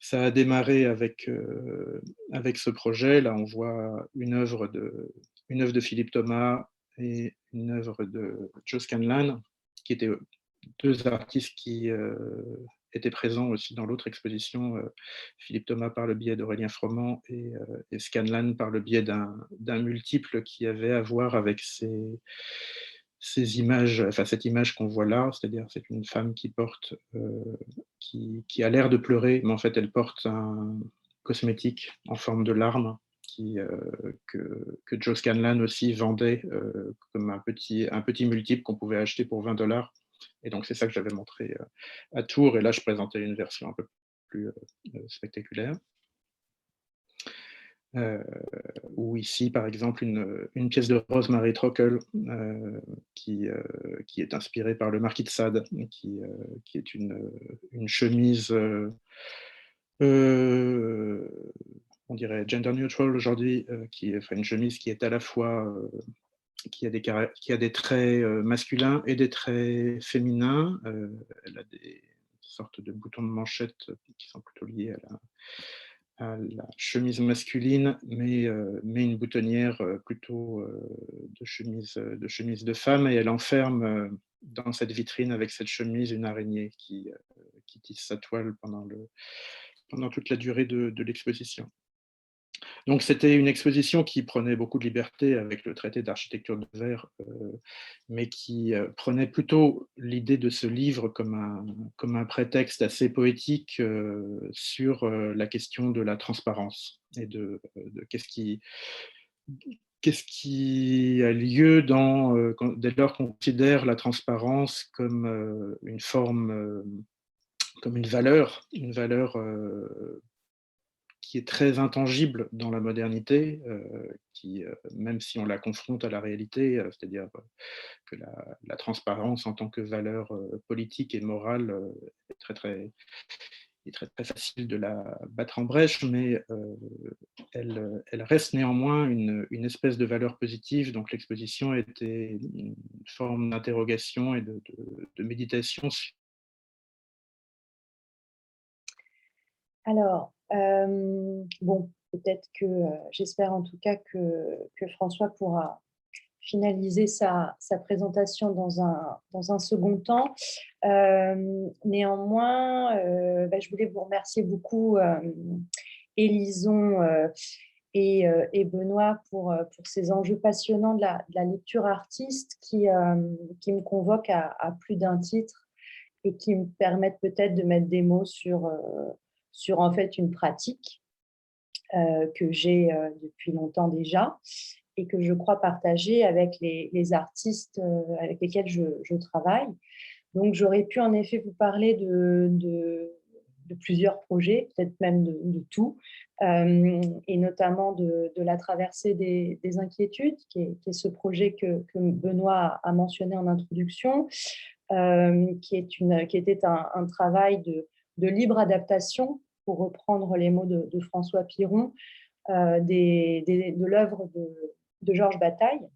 ça a démarré avec ce projet. Là, on voit une œuvre de Philippe Thomas et une œuvre de Joe Scanlan, qui étaient deux artistes qui étaient présents aussi dans l'autre exposition, Philippe Thomas par le biais d'Aurélien Froment et Scanlan par le biais d'un multiple qui avait à voir avec ces images, enfin cette image qu'on voit là, c'est-à-dire c'est une femme qui porte, qui a l'air de pleurer, mais en fait elle porte un cosmétique en forme de larme que Joe Scanlan aussi vendait comme un petit multiple qu'on pouvait acheter pour 20 $. Et donc c'est ça que j'avais montré à Tours, et là je présentais une version un peu plus spectaculaire. Ou ici, par exemple, une pièce de Rosemary Trockel qui est inspirée par le Marquis de Sade, qui est une chemise, on dirait gender neutral aujourd'hui, enfin, une chemise qui est à la fois, qui a des traits masculins et des traits féminins. Elle a des sortes de boutons de manchette qui sont plutôt liés à la chemise masculine, mais une boutonnière plutôt de chemise de femme, et elle enferme dans cette vitrine avec cette chemise une araignée qui tisse sa toile pendant toute la durée de l'exposition. Donc c'était une exposition qui prenait beaucoup de liberté avec le traité d'architecture de verre, mais qui prenait plutôt l'idée de ce livre comme un prétexte assez poétique sur la question de la transparence et de qu'est-ce qui a lieu dès lors qu'on considère la transparence comme une forme, comme une valeur qui est très intangible dans la modernité, même si on la confronte à la réalité, c'est-à-dire que la transparence en tant que valeur politique et morale est très, très facile de la battre en brèche, mais elle reste néanmoins une espèce de valeur positive. Donc l'exposition était une forme d'interrogation et de méditation. Alors, bon, peut-être que, j'espère en tout cas que François pourra finaliser sa présentation dans un second temps. Néanmoins, je voulais vous remercier beaucoup, Élison et Benoît, pour ces enjeux passionnants de la lecture artiste qui me convoquent à plus d'un titre et qui me permettent peut-être de mettre des mots sur en fait une pratique que j'ai depuis longtemps déjà et que je crois partager avec les artistes avec lesquels je travaille. Donc, j'aurais pu en effet vous parler de plusieurs projets, peut-être même de tout, et notamment de la traversée des inquiétudes, qui est ce projet que Benoît a mentionné en introduction, qui était un travail de libre adaptation, pour reprendre les mots de François Piron, de l'œuvre de Georges Bataille,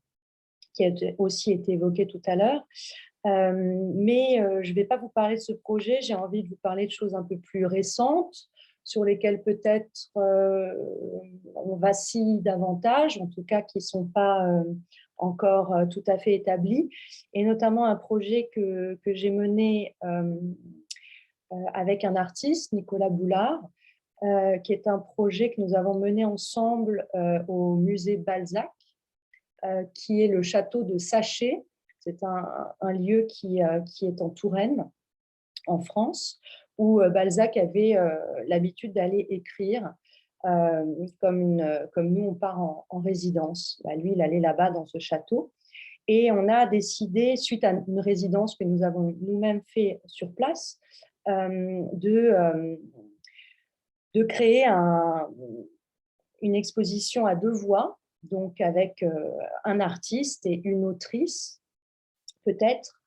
qui a aussi été évoquée tout à l'heure. Mais je ne vais pas vous parler de ce projet, j'ai envie de vous parler de choses un peu plus récentes, sur lesquelles peut-être on vacille davantage, en tout cas qui ne sont pas encore tout à fait établies, et notamment un projet que j'ai mené avec un artiste, Nicolas Boulard, qui est un projet que nous avons mené ensemble au musée Balzac, qui est le château de Saché. C'est un lieu qui est en Touraine, en France, où Balzac avait l'habitude d'aller écrire. Comme nous, on part en résidence. Lui, il allait là-bas dans ce château. Et on a décidé, suite à une résidence que nous avons nous-mêmes fait sur place, de créer une exposition à 2 voix, donc avec un artiste et une autrice, peut-être,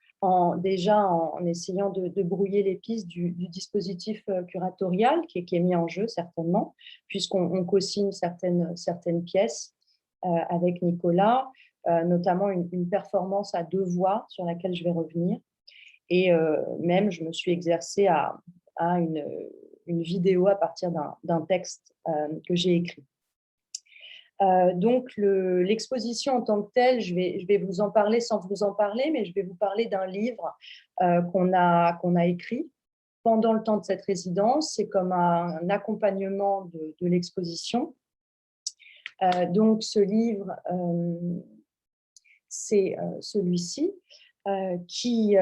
déjà en essayant de brouiller les pistes du dispositif curatorial qui est mis en jeu, certainement, puisqu'on co-signe certaines pièces avec Nicolas, notamment une performance à 2 voix sur laquelle je vais revenir. Et même, je me suis exercée à une vidéo à partir d'un texte que j'ai écrit. Donc, l'exposition en tant que telle, je vais vous en parler sans vous en parler, mais je vais vous parler d'un livre qu'on a écrit pendant le temps de cette résidence. C'est comme un accompagnement de l'exposition. Donc, ce livre, c'est celui-ci, qui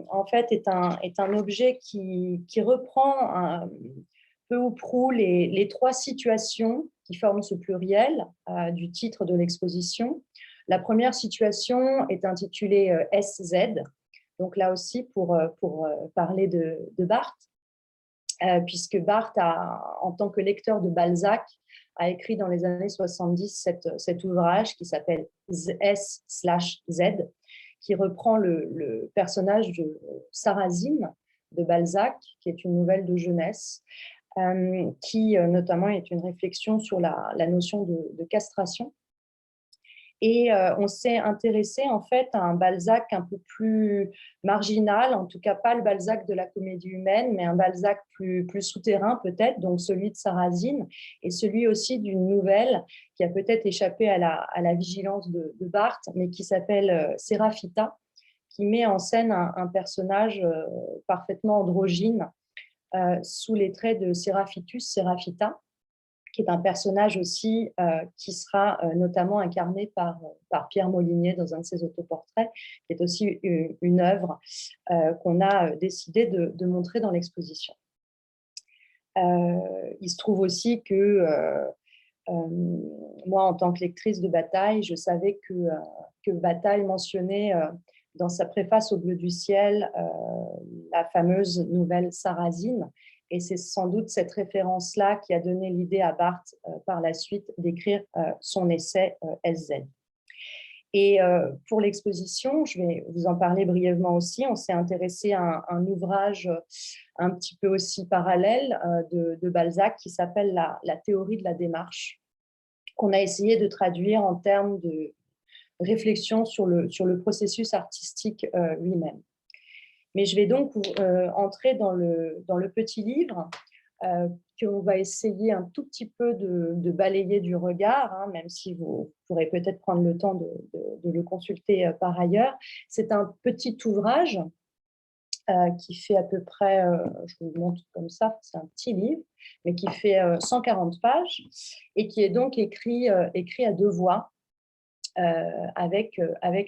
en fait est un objet qui reprend peu ou prou les 3 situations qui forment ce pluriel du titre de l'exposition. La première situation est intitulée SZ, donc là aussi pour parler de Barthes, puisque Barthes, en tant que lecteur de Balzac, a écrit dans les années 70 cet ouvrage qui s'appelle S/Z, qui reprend le personnage de Sarrasine de Balzac, qui est une nouvelle de jeunesse, qui notamment est une réflexion sur la notion de castration. Et on s'est intéressé en fait à un Balzac un peu plus marginal, en tout cas pas le Balzac de la comédie humaine, mais un Balzac plus souterrain peut-être, donc celui de Sarrasine, et celui aussi d'une nouvelle qui a peut-être échappé à la vigilance de Barthes, mais qui s'appelle Séraphita, qui met en scène un personnage parfaitement androgyne sous les traits de Séraphitus Séraphita, qui est un personnage aussi qui sera notamment incarné par Pierre Molinier dans un de ses autoportraits, qui est aussi une œuvre qu'on a décidé de montrer dans l'exposition. Il se trouve aussi que moi, en tant que lectrice de Bataille, je savais que Bataille mentionnait dans sa préface au Bleu du ciel la fameuse nouvelle Sarrasine. Et c'est sans doute cette référence-là qui a donné l'idée à Barthes par la suite d'écrire son essai SZ. Et pour l'exposition, je vais vous en parler brièvement aussi, on s'est intéressé à un ouvrage un petit peu aussi parallèle de Balzac qui s'appelle la théorie de la démarche, qu'on a essayé de traduire en termes de réflexion sur le processus artistique lui-même. Mais je vais donc entrer dans le petit livre qu'on va essayer un tout petit peu de balayer du regard, hein, même si vous pourrez peut-être prendre le temps de le consulter par ailleurs. C'est un petit ouvrage qui fait à peu près, je vous le montre comme ça, c'est un petit livre, mais qui fait 140 pages et qui est donc écrit à 2 voix. Avec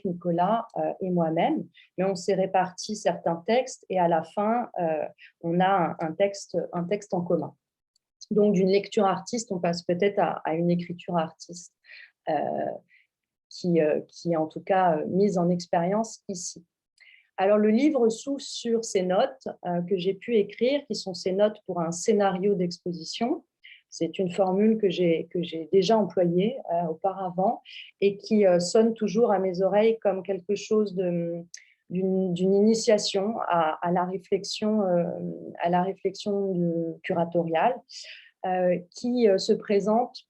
Nicolas et moi-même, mais on s'est réparti certains textes et à la fin, on a un texte en commun. Donc, d'une lecture artiste, on passe peut-être à une écriture artiste qui est en tout cas mise en expérience ici. Alors, le livre s'ouvre sur ces notes que j'ai pu écrire, qui sont ces notes pour un scénario d'exposition. C'est une formule que j'ai déjà employée auparavant et qui sonne toujours à mes oreilles comme quelque chose d'une initiation à la réflexion curatoriale qui se présente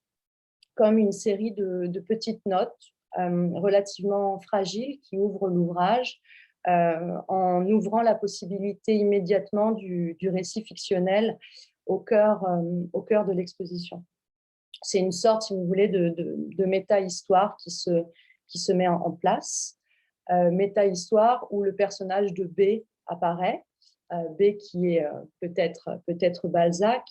comme une série de petites notes relativement fragiles qui ouvrent l'ouvrage en ouvrant la possibilité immédiatement du récit fictionnel au cœur de l'exposition. C'est une sorte, si vous voulez, de méta-histoire qui se met en place. Méta-histoire où le personnage de B apparaît, B qui est peut-être Balzac,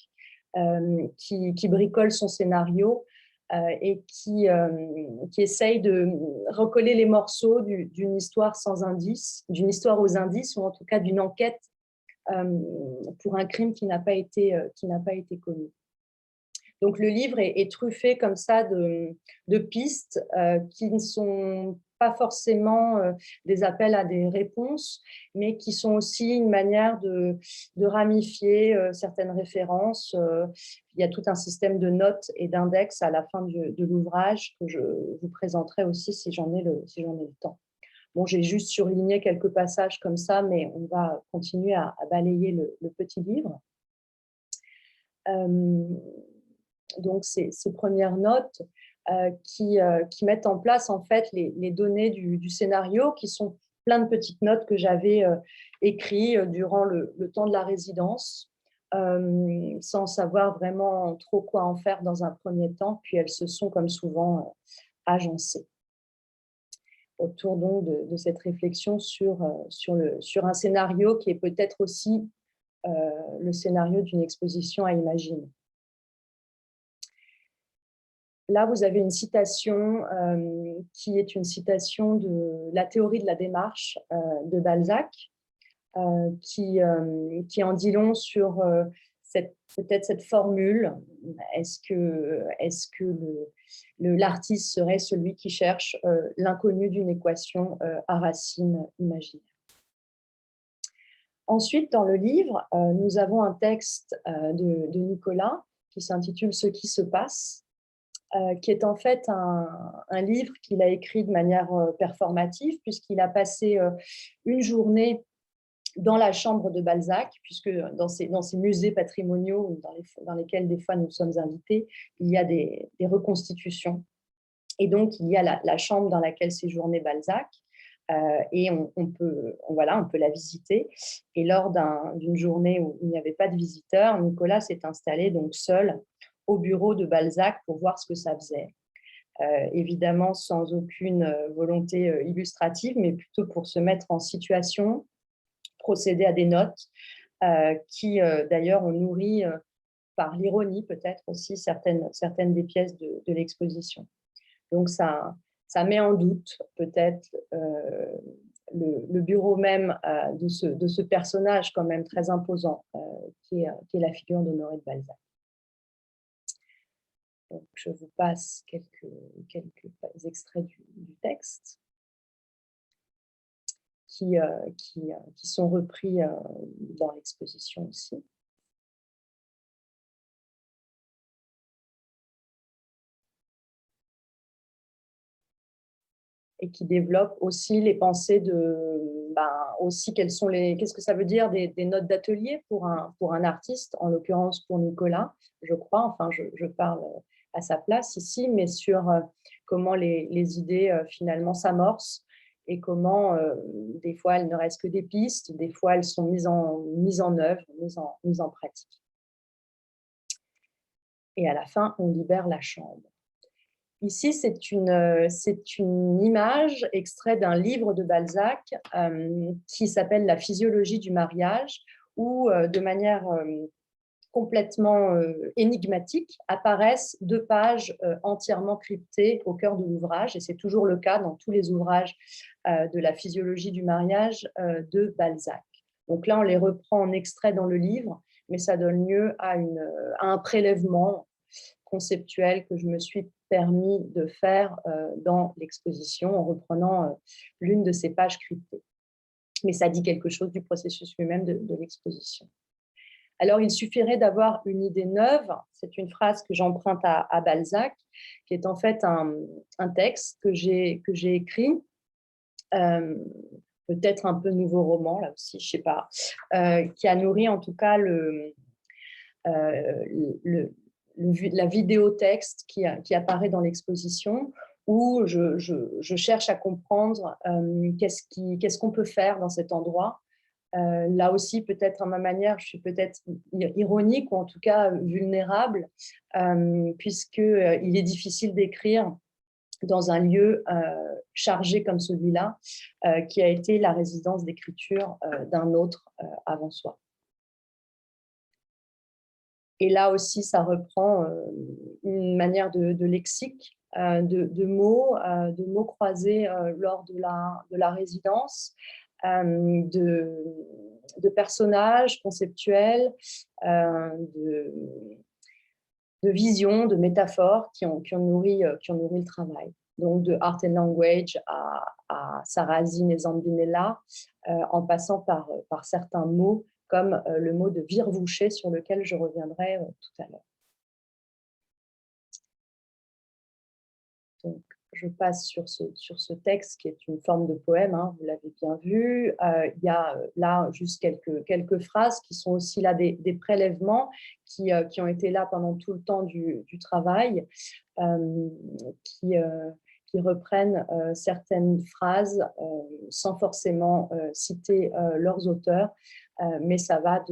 qui bricole son scénario et qui essaye de recoller les morceaux d'une histoire sans indice, d'une histoire aux indices, ou en tout cas d'une enquête pour un crime qui n'a pas été commis. Donc le livre est truffé comme ça de pistes qui ne sont pas forcément des appels à des réponses, mais qui sont aussi une manière de ramifier certaines références. Il y a tout un système de notes et d'index à la fin de l'ouvrage que je vous présenterai aussi si j'en ai le temps. Bon, j'ai juste surligné quelques passages comme ça, mais on va continuer à balayer le petit livre. Donc, ces premières notes qui mettent en place en fait les données du scénario, qui sont plein de petites notes que j'avais écrites durant le temps de la résidence, sans savoir vraiment trop quoi en faire dans un premier temps, puis elles se sont comme souvent agencées autour donc de cette réflexion sur un scénario qui est peut-être aussi le scénario d'une exposition à imaginer. Là, vous avez une citation qui est une citation de la théorie de la démarche de Balzac, qui en dit long sur peut-être cette formule. Est-ce que l'artiste serait celui qui cherche l'inconnu d'une équation à racine imaginaire? Ensuite, dans le livre, nous avons un texte de Nicolas qui s'intitule « Ce qui se passe », qui est en fait un livre qu'il a écrit de manière performative, puisqu'il a passé une journée dans la chambre de Balzac, puisque dans ces musées patrimoniaux dans lesquels des fois nous sommes invités, il y a des reconstitutions. Et donc, il y a la chambre dans laquelle séjournait Balzac, et on peut la visiter. Et lors d'une journée où il n'y avait pas de visiteurs, Nicolas s'est installé donc seul au bureau de Balzac pour voir ce que ça faisait. Évidemment, sans aucune volonté illustrative, mais plutôt pour se mettre en situation, procéder à des notes qui, d'ailleurs, ont nourri par l'ironie peut-être aussi certaines des pièces de l'exposition. Donc, ça met en doute peut-être le bureau même de ce personnage quand même très imposant qui est la figure d'Honoré de Balzac. Donc, je vous passe quelques extraits du texte qui sont repris dans l'exposition aussi. Et qui développe aussi les pensées qu'est-ce que ça veut dire des notes d'atelier pour un artiste, en l'occurrence pour Nicolas, je crois, enfin je parle à sa place ici, mais sur comment les idées finalement s'amorcent et comment des fois elles ne restent que des pistes, des fois elles sont mises en œuvre, mises en pratique. Et à la fin, on libère la chambre. Ici, c'est une image extraite d'un livre de Balzac qui s'appelle « La physiologie du mariage », où de manière complètement énigmatique apparaissent 2 pages entièrement cryptées au cœur de l'ouvrage, et c'est toujours le cas dans tous les ouvrages de la physiologie du mariage de Balzac. Donc là, on les reprend en extrait dans le livre, mais ça donne lieu à un prélèvement conceptuel que je me suis permis de faire dans l'exposition en reprenant l'une de ces pages cryptées. Mais ça dit quelque chose du processus lui-même de l'exposition. Alors, il suffirait d'avoir une idée neuve. C'est une phrase que j'emprunte à Balzac, qui est en fait un texte que j'ai écrit, peut-être un peu nouveau roman, là aussi, je ne sais pas, qui a nourri en tout cas la vidéotexte qui apparaît dans l'exposition, où je cherche à comprendre qu'est-ce qu'on peut faire dans cet endroit. Là aussi, peut-être à ma manière, je suis peut-être ironique ou en tout cas vulnérable, puisqu'il est difficile d'écrire dans un lieu chargé comme celui-là, qui a été la résidence d'écriture d'un autre avant soi. Et là aussi, ça reprend une manière de lexique, de mots croisés lors de la résidence, de personnages conceptuels, de visions, de métaphores qui ont nourri le travail. Donc, de Art and Language à Sarrazin et Zambinella, en passant par certains mots, comme le mot de virvoucher, sur lequel je reviendrai tout à l'heure. Donc, je passe sur ce texte qui est une forme de poème, hein, vous l'avez bien vu. Il y a là juste quelques phrases qui sont aussi là des prélèvements qui ont été là pendant tout le temps du travail, qui reprennent certaines phrases sans forcément citer leurs auteurs, mais ça va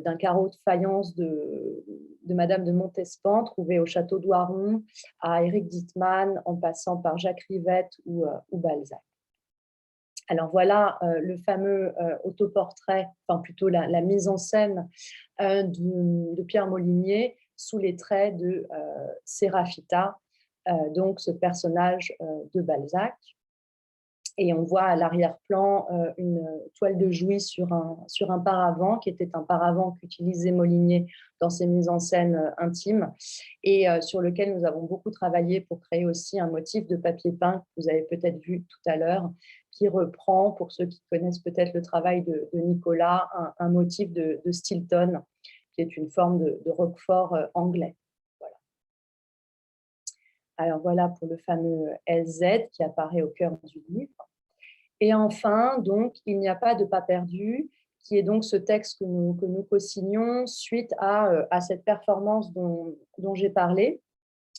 d'un carreau de faïence de Madame de Montespan, trouvé au château d'Oiron, à Éric Dittmann, en passant par Jacques Rivette ou Balzac. Alors voilà le fameux autoportrait, enfin plutôt la mise en scène de Pierre Molinier sous les traits de Séraphita, donc ce personnage de Balzac. Et on voit à l'arrière-plan une toile de Jouy sur un paravent, qui était un paravent qu'utilisait Molinier dans ses mises en scène intimes, et sur lequel nous avons beaucoup travaillé pour créer aussi un motif de papier peint que vous avez peut-être vu tout à l'heure, qui reprend, pour ceux qui connaissent peut-être le travail de Nicolas, un motif de Stilton, qui est une forme de roquefort anglais. Voilà. Alors voilà pour le fameux LZ qui apparaît au cœur du livre. Et enfin, donc, il n'y a pas de pas perdu, qui est donc ce texte que nous co-signons suite à cette performance dont j'ai parlé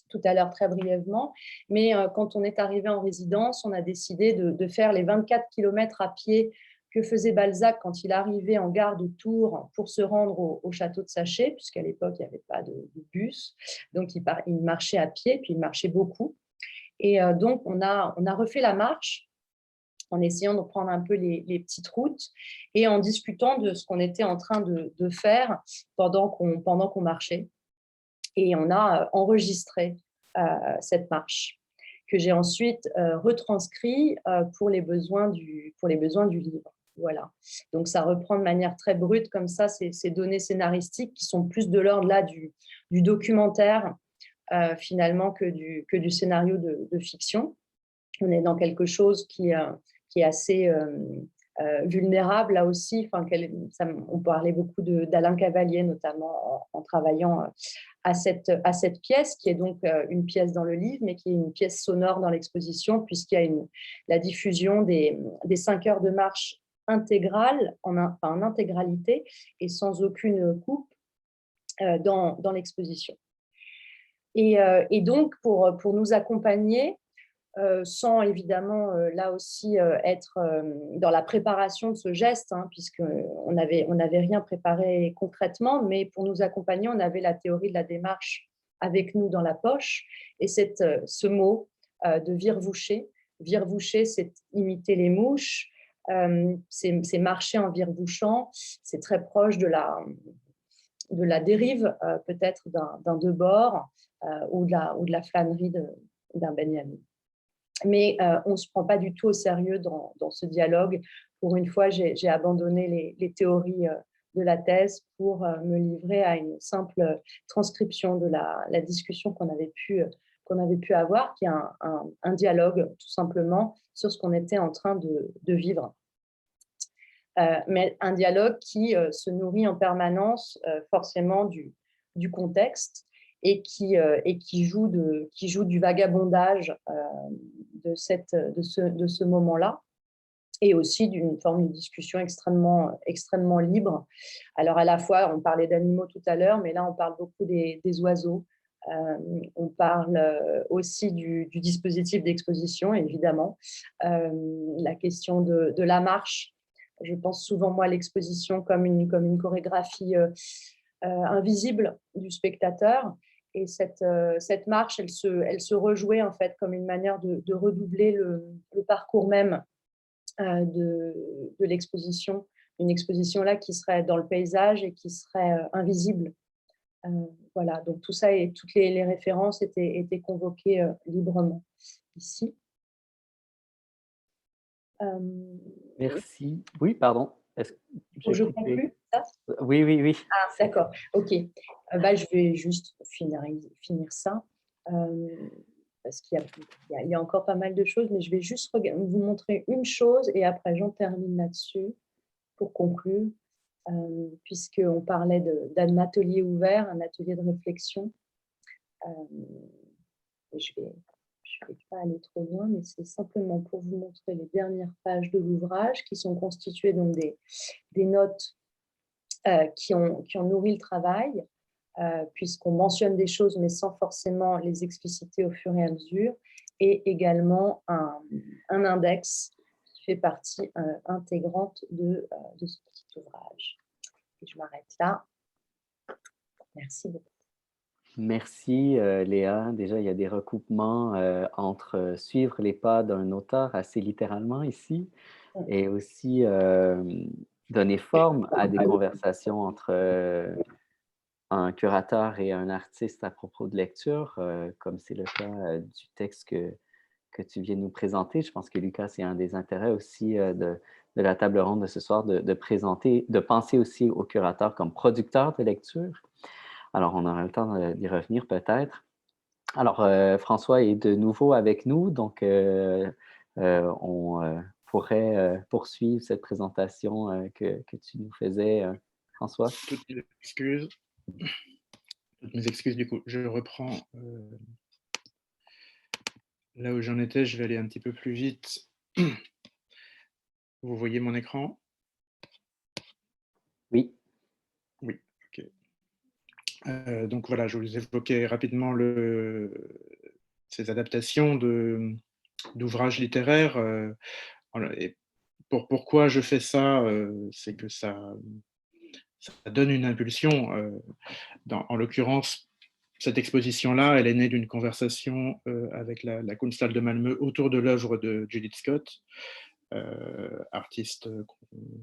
tout à l'heure très brièvement. Mais quand on est arrivé en résidence, on a décidé de faire les 24 km à pied que faisait Balzac quand il arrivait en gare de Tours pour se rendre au château de Saché, puisqu'à l'époque, il n'y avait pas de bus. Donc, il marchait à pied, puis il marchait beaucoup. Et donc, on a refait la marche en essayant de prendre un peu les petites routes et en discutant de ce qu'on était en train de faire pendant qu'on marchait. Et on a enregistré cette marche que j'ai ensuite retranscrit pour les besoins du livre. Voilà. Donc, ça reprend de manière très brute comme ça ces données scénaristiques qui sont plus de l'ordre là du documentaire finalement que du scénario de fiction. On est dans quelque chose qui est assez vulnérable là aussi. Enfin, on parlait beaucoup d'Alain Cavalier, notamment en travaillant à cette pièce, qui est donc une pièce dans le livre, mais qui est une pièce sonore dans l'exposition, puisqu'il y a la diffusion des 5 heures de marche intégrale, en intégralité, et sans aucune coupe dans l'exposition. Et donc, pour nous accompagner, sans évidemment là aussi être dans la préparation de ce geste, hein, puisqu'on n'avait rien préparé concrètement, mais pour nous accompagner, on avait la théorie de la démarche avec nous dans la poche, et ce mot de virvoucher. Virvoucher, c'est imiter les mouches, c'est marcher en virvouchant, c'est très proche de la dérive peut-être d'un Debord ou de la flânerie d'un Benjamin. Mais on ne se prend pas du tout au sérieux dans ce dialogue. Pour une fois, j'ai abandonné les théories de la thèse pour me livrer à une simple transcription de la discussion qu'on avait pu avoir, qui est un dialogue tout simplement sur ce qu'on était en train de vivre. Mais un dialogue qui se nourrit en permanence forcément du contexte, et qui joue du vagabondage de ce moment-là, et aussi d'une forme de discussion extrêmement libre. Alors à la fois, on parlait d'animaux tout à l'heure, mais là on parle beaucoup des oiseaux. On parle aussi du dispositif d'exposition, évidemment. La question de la marche. Je pense souvent, moi, à l'exposition comme une chorégraphie invisible du spectateur. Et cette marche, elle se rejouait en fait comme une manière de redoubler le parcours même de l'exposition. Une exposition là qui serait dans le paysage et qui serait invisible Voilà, donc tout ça et toutes les références étaient convoquées librement ici. Merci. Oui, pardon. Est-ce que Faut que j'ai je coupé? conclue ça? Oui, oui, oui. Ah, d'accord, ok. Je vais juste finir ça, parce qu'il y a encore pas mal de choses, mais je vais juste vous montrer une chose et après j'en termine là-dessus pour conclure, puisqu'on parlait d'un atelier ouvert, un atelier de réflexion. Je vais pas aller trop loin, mais c'est simplement pour vous montrer les dernières pages de l'ouvrage qui sont constituées donc des notes qui ont nourri le travail, puisqu'on mentionne des choses, mais sans forcément les expliciter au fur et à mesure, et également un index qui fait partie intégrante de ce petit ouvrage. Et je m'arrête là. Merci beaucoup. Merci, Léa. Déjà, il y a des recoupements entre suivre les pas d'un auteur assez littéralement ici et aussi donner forme à des conversations entre un curateur et un artiste à propos de lecture, comme c'est le cas du texte que tu viens de nous présenter. Je pense que Lucas, c'est un des intérêts aussi de la table ronde de ce soir, de présenter, de penser aussi au curateur comme producteur de lecture. Alors, on aura le temps d'y revenir peut-être. Alors, François est de nouveau avec nous, donc on pourrait poursuivre cette présentation que tu nous faisais, François. Toutes mes excuses, du coup, je reprends là où j'en étais, je vais aller un petit peu plus vite. Vous voyez mon écran? Oui. Oui, ok. Donc voilà, je vous évoquais rapidement ces adaptations d'ouvrages littéraires. Et pourquoi je fais ça, c'est que ça donne une impulsion. En l'occurrence, cette exposition-là, elle est née d'une conversation avec la Kunsthalle de Malmö autour de l'œuvre de Judith Scott, artiste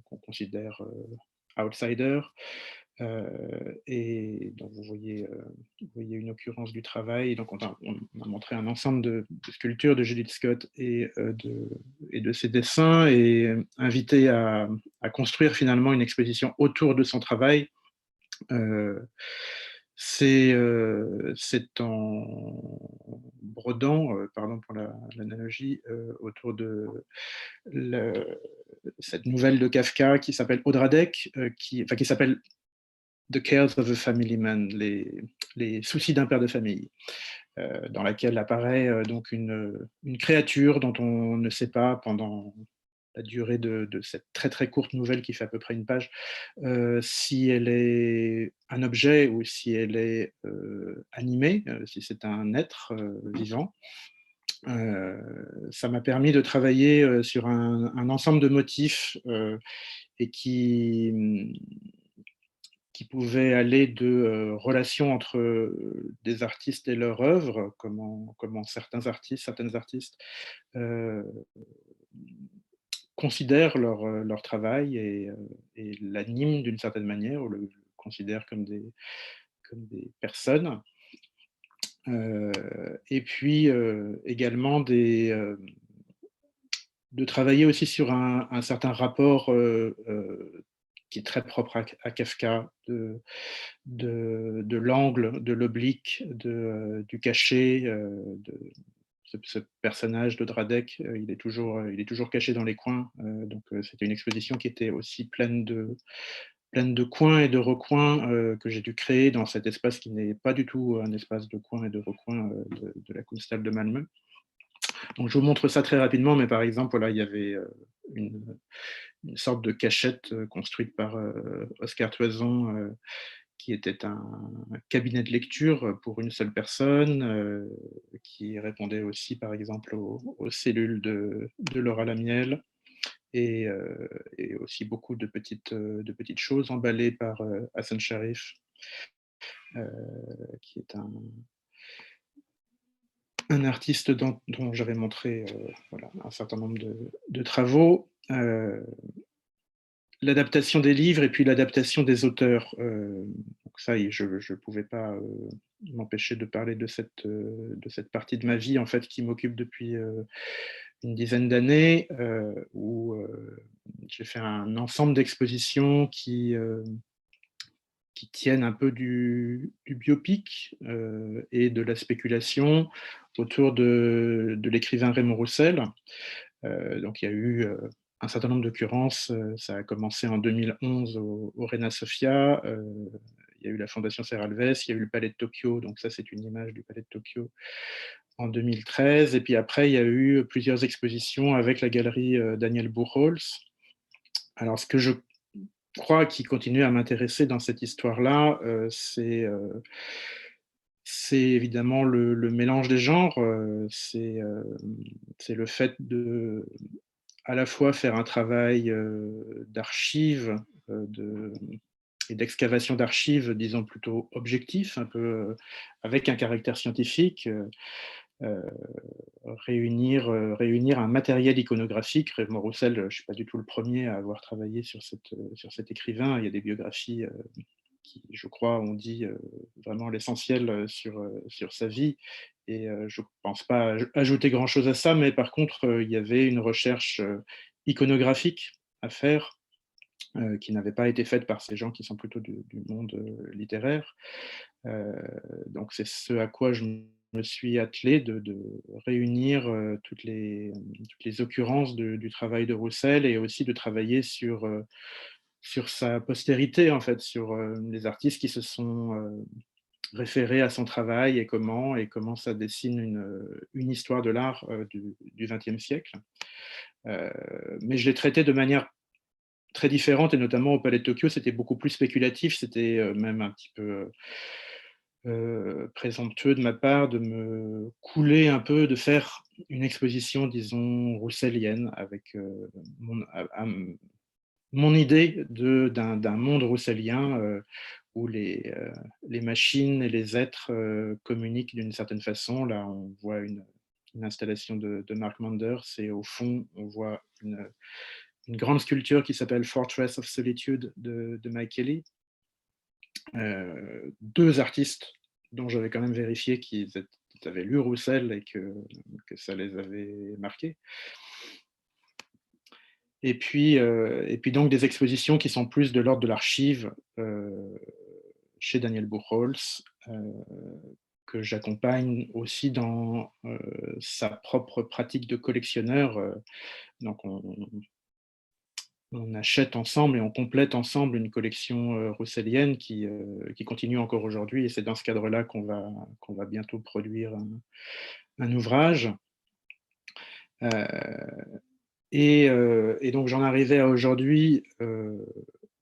qu'on considère outsider. Et donc vous voyez une occurrence du travail. Donc on a montré un ensemble de sculptures de Judith Scott et de ses dessins, et invité à construire finalement une exposition autour de son travail. C'est en brodant, pardon pour l'analogie, autour de cette nouvelle de Kafka qui s'appelle Odradek, qui s'appelle The Cares of a Family Man, les soucis d'un père de famille, dans laquelle apparaît donc une créature dont on ne sait pas pendant la durée de cette très très courte nouvelle qui fait à peu près une page, si elle est un objet ou si elle est animée, si c'est un être vivant. Ça m'a permis de travailler sur un ensemble de motifs et qui pouvait aller de relations entre des artistes et leur œuvre, comment certaines artistes considèrent leur travail et l'animent d'une certaine manière, ou le considèrent comme des personnes. Et puis également de travailler aussi sur un certain rapport qui est très propre à Kafka, de l'angle, de l'oblique, du cachet, ce personnage de Dradek, il est toujours caché dans les coins. Donc c'était une exposition qui était aussi pleine de coins et de recoins que j'ai dû créer dans cet espace qui n'est pas du tout un espace de coins et de recoins de la Kunsthalle de Malmö. Donc je vous montre ça très rapidement, mais par exemple, voilà, il y avait une sorte de cachette construite par Oscar Toison, qui était un cabinet de lecture pour une seule personne, qui répondait aussi, par exemple, aux cellules de Laura Lamiel, et aussi beaucoup de petites choses emballées par Hassan Sharif, qui est un artiste dont j'avais montré voilà, un certain nombre de travaux. L'adaptation des livres et puis l'adaptation des auteurs. donc ça, je ne pouvais pas m'empêcher de parler de cette partie de ma vie en fait, qui m'occupe depuis une dizaine d'années, où j'ai fait un ensemble d'expositions qui tiennent un peu du biopic et de la spéculation autour de l'écrivain Raymond Roussel. Donc il y a eu un certain nombre d'occurrences. Ça a commencé en 2011 au Reina Sofia. Il y a eu la Fondation Serralves, il y a eu le Palais de Tokyo, donc ça c'est une image du Palais de Tokyo en 2013. Et puis après, il y a eu plusieurs expositions avec la galerie Daniel Buchholz. Alors ce que je crois qui continue à m'intéresser dans cette histoire-là, c'est évidemment le mélange des genres, c'est le fait de à la fois faire un travail d'archives et d'excavation d'archives, disons plutôt objectif, un peu avec un caractère scientifique, réunir un matériel iconographique. Raymond Roussel, je ne suis pas du tout le premier à avoir travaillé sur cet écrivain. Il y a des biographies qui, je crois, ont dit vraiment l'essentiel sur sa vie. Et je ne pense pas ajouter grand-chose à ça, mais par contre, il y avait une recherche iconographique à faire qui n'avait pas été faite par ces gens qui sont plutôt du monde littéraire. Donc c'est ce à quoi je me suis attelé, de réunir toutes les occurrences du travail de Roussel et aussi de travailler sur sa postérité, en fait, sur les artistes qui se sont référés à son travail et comment ça dessine une histoire de l'art du XXe siècle. Mais je l'ai traité de manière très différente, et notamment au Palais de Tokyo, c'était beaucoup plus spéculatif, c'était même un petit peu présomptueux de ma part de me couler un peu, de faire une exposition, disons, rousselienne, avec mon idée d'un monde rousselien où les machines et les êtres communiquent d'une certaine façon. Là, on voit une installation de Mark Manders, et au fond, on voit une grande sculpture qui s'appelle Fortress of Solitude de Mike Kelly. Deux artistes dont j'avais quand même vérifié qu'ils avaient lu Roussel et que ça les avait marqués. Et puis donc des expositions qui sont plus de l'ordre de l'archive chez Daniel Buchholz, que j'accompagne aussi dans sa propre pratique de collectionneur. Donc on achète ensemble et on complète ensemble une collection rousselienne qui continue encore aujourd'hui, et c'est dans ce cadre-là qu'on va bientôt produire un ouvrage. Et donc j'en arrivais à aujourd'hui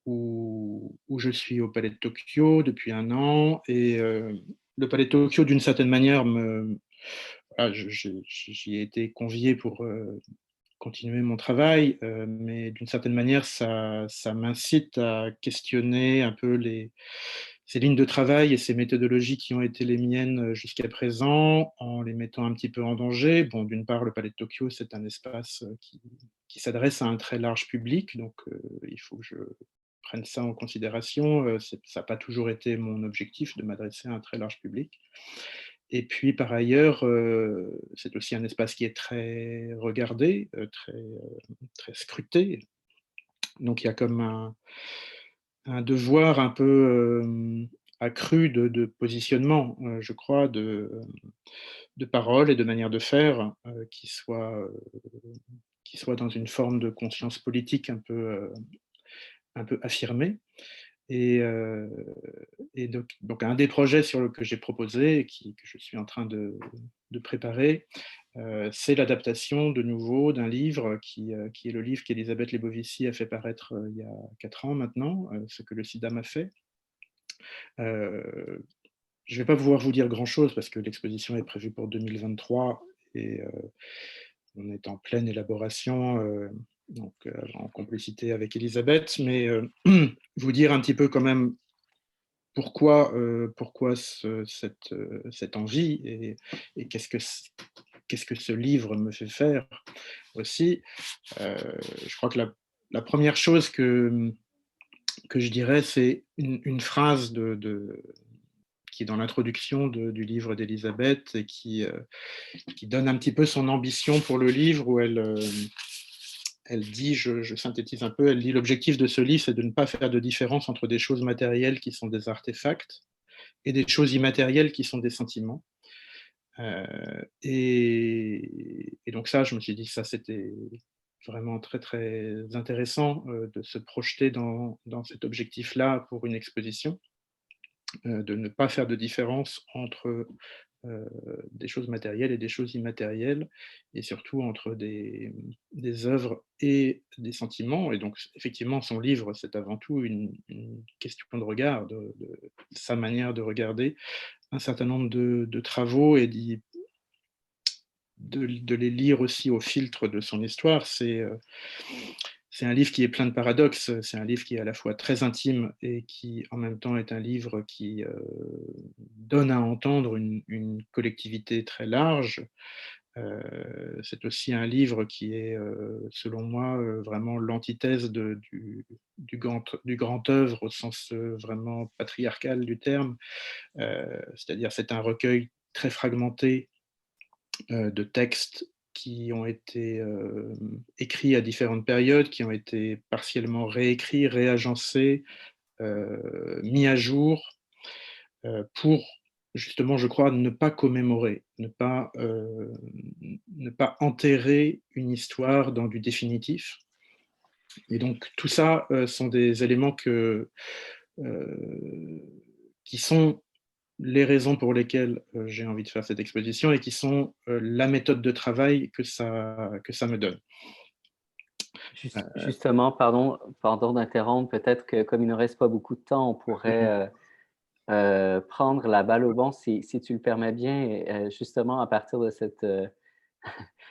où je suis au Palais de Tokyo depuis 1 an, et le Palais de Tokyo, d'une certaine manière, j'y ai été convié pour continuer mon travail, mais d'une certaine manière, ça m'incite à questionner un peu ces lignes de travail et ces méthodologies qui ont été les miennes jusqu'à présent, en les mettant un petit peu en danger. Bon, d'une part, le Palais de Tokyo, c'est un espace qui s'adresse à un très large public, donc il faut que je prenne ça en considération. Ça n'a pas toujours été mon objectif de m'adresser à un très large public. Et puis, par ailleurs, c'est aussi un espace qui est très regardé, très scruté. Donc, il y a comme un devoir un peu accru de positionnement, je crois, de parole et de manière de faire, qui soit dans une forme de conscience politique un peu affirmée. Et donc un des projets que j'ai proposé et que je suis en train de préparer, c'est l'adaptation de nouveau d'un livre qui est le livre qu'Elisabeth Lebovici a fait paraître il y a 4 ans maintenant, Ce que le sida m'a fait. Je ne vais pas pouvoir vous dire grand-chose parce que l'exposition est prévue pour 2023 et on est en pleine élaboration, donc en complicité avec Elisabeth, mais vous dire un petit peu quand même pourquoi cette envie et qu'est-ce que ce livre me fait faire aussi. Je crois que la première chose que que je dirais, c'est une phrase qui est dans l'introduction du livre d'Elisabeth et qui donne un petit peu son ambition pour le livre, où elle dit, je synthétise un peu, elle dit: l'objectif de ce livre, c'est de ne pas faire de différence entre des choses matérielles qui sont des artefacts et des choses immatérielles qui sont des sentiments. Et donc ça, je me suis dit que ça, c'était vraiment très, très intéressant de se projeter dans cet objectif-là pour une exposition, de ne pas faire de différence entre des choses matérielles et des choses immatérielles, et surtout entre des œuvres et des sentiments. Et donc, effectivement, son livre, c'est avant tout une question de regard, de sa manière de regarder un certain nombre de travaux et de les lire aussi au filtre de son histoire. C'est un livre qui est plein de paradoxes, c'est un livre qui est à la fois très intime et qui en même temps est un livre qui donne à entendre une collectivité très large. C'est aussi un livre qui est, selon moi, vraiment l'antithèse du grand œuvre au sens vraiment patriarcal du terme. C'est-à-dire c'est un recueil très fragmenté de textes qui ont été écrits à différentes périodes, qui ont été partiellement réécrits, réagencés, mis à jour, pour justement, je crois, ne pas commémorer, ne pas enterrer une histoire dans du définitif. Et donc tout ça sont des éléments qui sont les raisons pour lesquelles j'ai envie de faire cette exposition et qui sont la méthode de travail que ça me donne. Justement, pardon d'interrompre, peut-être que comme il ne reste pas beaucoup de temps, on pourrait prendre la balle au bon, si tu le permets bien, et, justement à partir de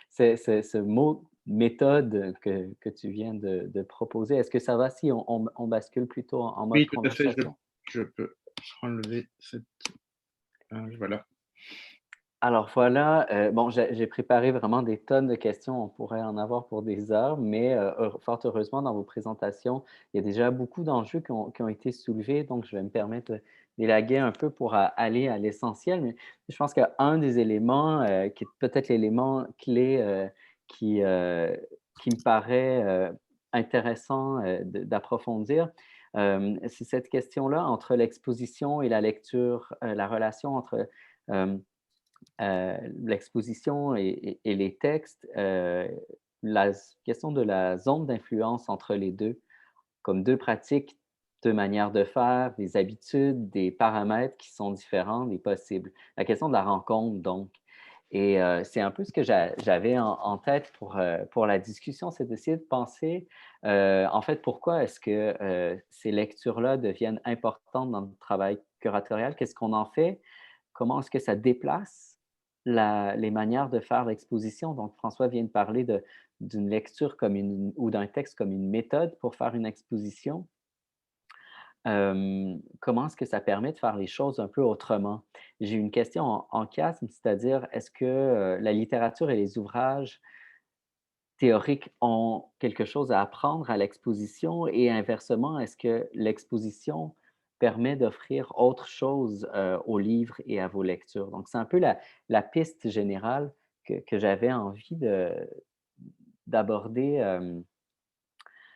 ce mot méthode que tu viens de proposer. Est-ce que ça va si on bascule plutôt en mode Oui, tout à fait, conversation? je peux enlever cette page, voilà. Alors voilà, bon, j'ai préparé vraiment des tonnes de questions, on pourrait en avoir pour des heures, mais fort heureusement, dans vos présentations, il y a déjà beaucoup d'enjeux qui ont été soulevés, donc je vais me permettre d'élaguer un peu pour aller à l'essentiel. Mais je pense qu'un des éléments, qui est peut-être l'élément clé qui me paraît intéressant d'approfondir, c'est cette question-là entre l'exposition et la lecture, la relation entre euh, l'exposition et les textes, la question de la zone d'influence entre les deux, comme deux pratiques, deux manières de faire, des habitudes, des paramètres qui sont différents, des possibles. La question de la rencontre, donc. Et c'est un peu ce que j'avais en tête pour la discussion, c'est d'essayer de penser, en fait, pourquoi est-ce que ces lectures-là deviennent importantes dans le travail curatorial? Qu'est-ce qu'on en fait? Comment est-ce que ça déplace les manières de faire l'exposition? Donc, François vient de parler d'une lecture ou d'un texte comme une méthode pour faire une exposition. Comment est-ce que ça permet de faire les choses un peu autrement? J'ai une question en chiasme, c'est-à-dire, est-ce que la littérature et les ouvrages théoriques ont quelque chose à apprendre à l'exposition, et inversement, est-ce que l'exposition permet d'offrir autre chose aux livres et à vos lectures? Donc, c'est un peu la piste générale que j'avais envie d'aborder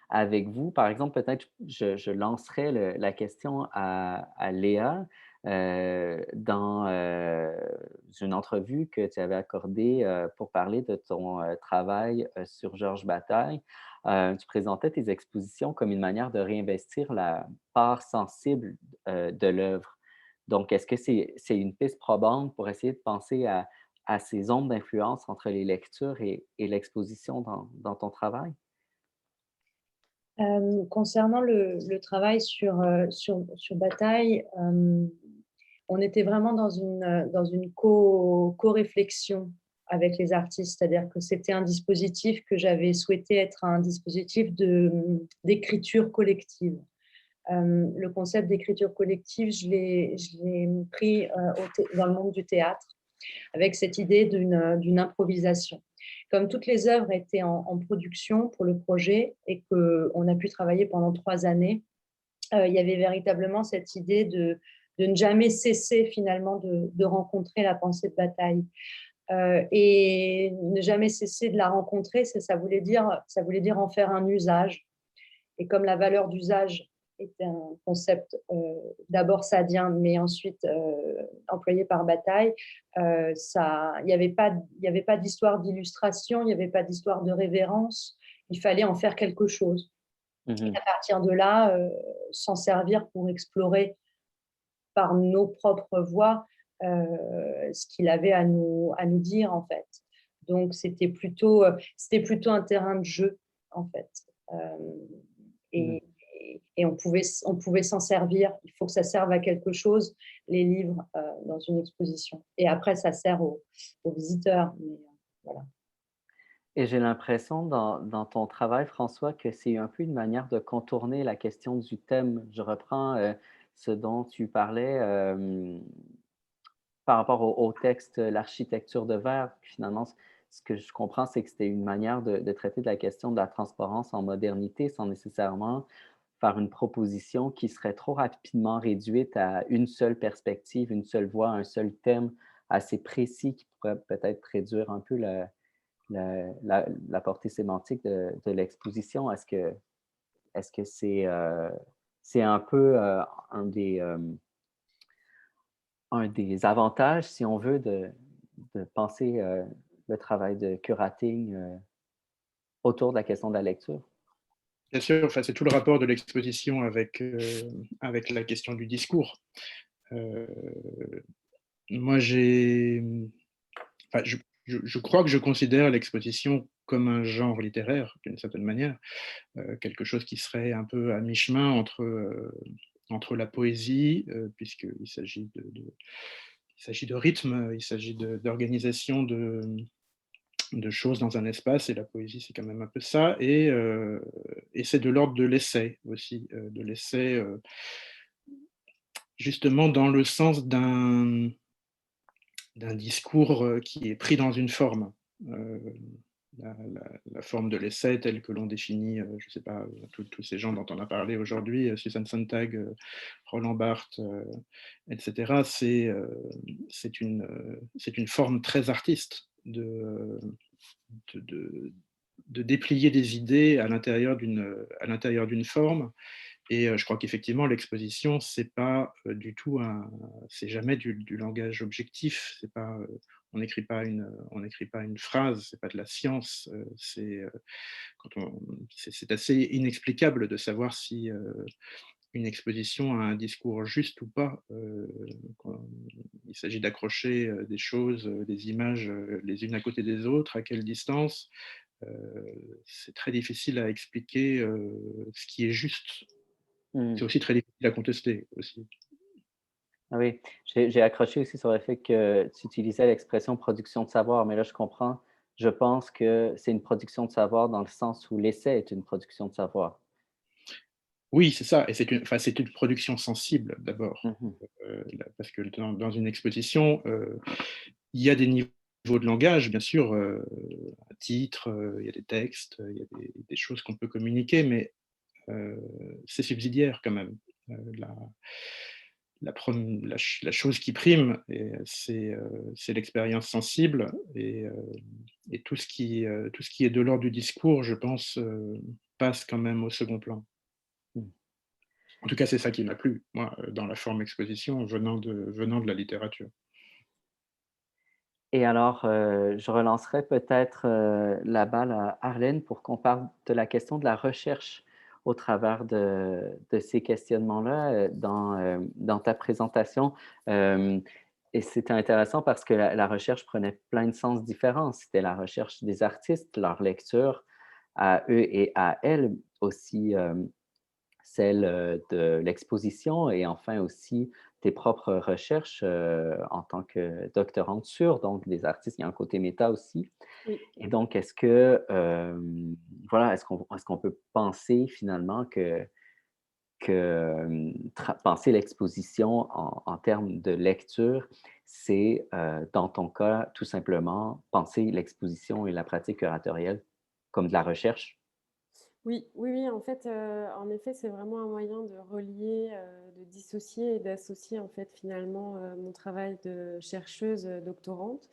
avec vous. Par exemple, peut-être je lancerai la question à Léa. Dans une entrevue que tu avais accordée pour parler de ton travail sur Georges Bataille, tu présentais tes expositions comme une manière de réinvestir la part sensible de l'œuvre. Donc, est-ce que c'est une piste probante pour essayer de penser à ces ondes d'influence entre les lectures et l'exposition dans ton travail? Concernant le travail sur Bataille, on était vraiment dans une co-réflexion avec les artistes, c'est-à-dire que c'était un dispositif que j'avais souhaité être un dispositif d'écriture collective. Le concept d'écriture collective, je l'ai pris dans le monde du théâtre, avec cette idée d'une improvisation. Comme toutes les œuvres étaient en production pour le projet et qu'on a pu travailler pendant 3 années il y avait véritablement cette idée de ne jamais cesser finalement de rencontrer la pensée de Bataille. Et ne jamais cesser de la rencontrer, ça voulait dire en faire un usage. Et comme la valeur d'usage est un concept d'abord sadien, mais ensuite employé par Bataille, il n'y avait pas d'histoire d'illustration, il n'y avait pas d'histoire de révérence, il fallait en faire quelque chose. Et à partir de là, s'en servir pour explorer par nos propres voix ce qu'il avait à nous dire, en fait. Donc, c'était plutôt un terrain de jeu, en fait. Et, et on pouvait s'en servir. Il faut que ça serve à quelque chose, les livres, dans une exposition. Et après, ça sert aux visiteurs. Mais, voilà. Et j'ai l'impression dans ton travail, François, que c'est un peu une manière de contourner la question du thème. Je reprends ce dont tu parlais par rapport au texte L'architecture de verre. Finalement, ce que je comprends, c'est que c'était une manière de traiter de la question de la transparence en modernité sans nécessairement faire une proposition qui serait trop rapidement réduite à une seule perspective, une seule voix, un seul thème assez précis qui pourrait peut-être réduire un peu la portée sémantique de l'exposition. Est-ce que c'est un peu un des avantages, si on veut, de penser le travail de curating autour de la question de la lecture? Bien sûr, enfin, c'est tout le rapport de l'exposition avec la question du discours. Moi, enfin, je crois que je considère l'exposition comme un genre littéraire, d'une certaine manière, quelque chose qui serait un peu à mi-chemin entre la poésie, puisqu'il s'agit de rythme, il s'agit d'organisation de choses dans un espace, et la poésie, c'est quand même un peu ça, et c'est de l'ordre de l'essai aussi, de l'essai justement dans le sens d'un discours qui est pris dans une forme. La forme de l'essai telle que l'on définit, je ne sais pas, tous ces gens dont on a parlé aujourd'hui, Susan Sontag, Roland Barthes, etc., c'est une forme très artiste de déplier des idées à l'intérieur d'une forme. Et je crois qu'effectivement, l'exposition, c'est pas du tout c'est jamais du langage objectif. C'est pas, on n'écrit pas une phrase. C'est pas de la science. C'est assez inexplicable de savoir si une exposition a un discours juste ou pas. Il s'agit d'accrocher des choses, des images les unes à côté des autres, à quelle distance. C'est très difficile à expliquer ce qui est juste. C'est aussi très difficile à contester aussi. Ah oui, j'ai accroché aussi sur le fait que tu utilisais l'expression production de savoir, mais là, je comprends. Je pense que c'est une production de savoir dans le sens où l'essai est une production de savoir. Oui, c'est ça, et c'est une production sensible d'abord, Mhm. parce que dans une exposition, il y a des niveaux de langage, bien sûr, un titre, il y a des textes, il y a des choses qu'on peut communiquer, mais c'est subsidiaire quand même. La chose qui prime, c'est l'expérience sensible, et tout ce qui est de l'ordre du discours, je pense, passe quand même au second plan. Mm. En tout cas, c'est ça qui m'a plu, moi, dans la forme exposition, venant de la littérature. Et alors, je relancerai peut-être la balle à Arlène pour qu'on parle de la question de la recherche au travers de ces questionnements-là dans ta présentation. Et c'était intéressant parce que la recherche prenait plein de sens différents. C'était la recherche des artistes, leur lecture à eux et à elles, aussi celle de l'exposition et enfin aussi tes propres recherches en tant que doctorante sur donc des artistes. Il y a un côté méta aussi. Oui. Et donc, voilà, est-ce qu'on peut penser finalement que penser l'exposition en termes de lecture, c'est dans ton cas tout simplement penser l'exposition et la pratique curatorielle comme de la recherche? Oui, en effet, c'est vraiment un moyen de relier, de dissocier et d'associer en fait finalement mon travail de chercheuse doctorante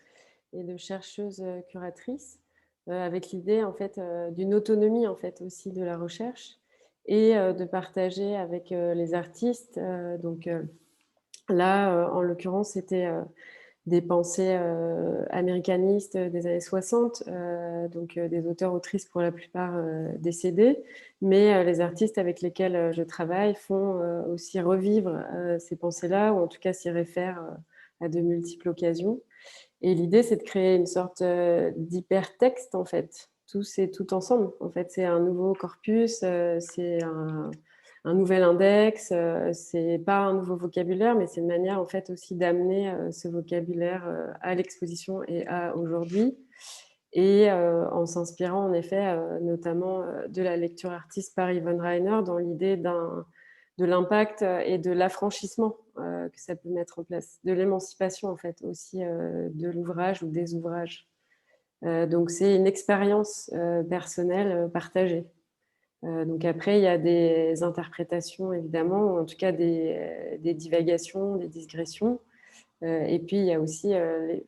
et de chercheuse curatrice, avec l'idée en fait d'une autonomie en fait aussi de la recherche et de partager avec les artistes. Là, en l'occurrence, c'était des pensées américanistes des années 60, des auteurs-autrices pour la plupart décédés, mais les artistes avec lesquels je travaille font aussi revivre ces pensées-là, ou en tout cas s'y réfèrent à de multiples occasions. Et l'idée, c'est de créer une sorte d'hypertexte, en fait. Tout, c'est tout ensemble. En fait, c'est un nouveau corpus, c'est un nouvel index, c'est pas un nouveau vocabulaire, mais c'est une manière, en fait, aussi d'amener ce vocabulaire à l'exposition et à aujourd'hui. Et en s'inspirant, en effet, notamment de la lecture artiste par Yvonne Rainer, dans l'idée de l'impact et de l'affranchissement que ça peut mettre en place, de l'émancipation en fait aussi de l'ouvrage ou des ouvrages. Donc c'est une expérience personnelle partagée. Donc après, il y a des interprétations évidemment, ou en tout cas des divagations, des digressions. Et puis il y a aussi,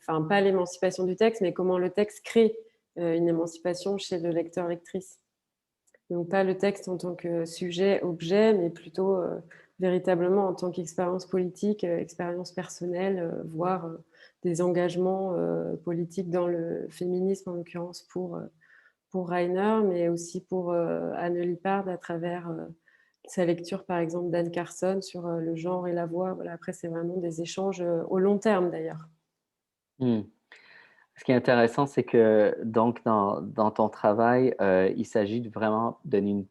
pas l'émancipation du texte, mais comment le texte crée une émancipation chez le lecteur-lectrice. Donc pas le texte en tant que sujet, objet, mais plutôt véritablement en tant qu'expérience politique, expérience personnelle, voire des engagements politiques dans le féminisme, en l'occurrence pour Rainer, mais aussi pour Anne Lippard à travers sa lecture, par exemple, d'Anne Carson sur le genre et la voix. Voilà, après, c'est vraiment des échanges au long terme, d'ailleurs. Hmm. Ce qui est intéressant, c'est que donc dans ton travail, il s'agit de vraiment donner une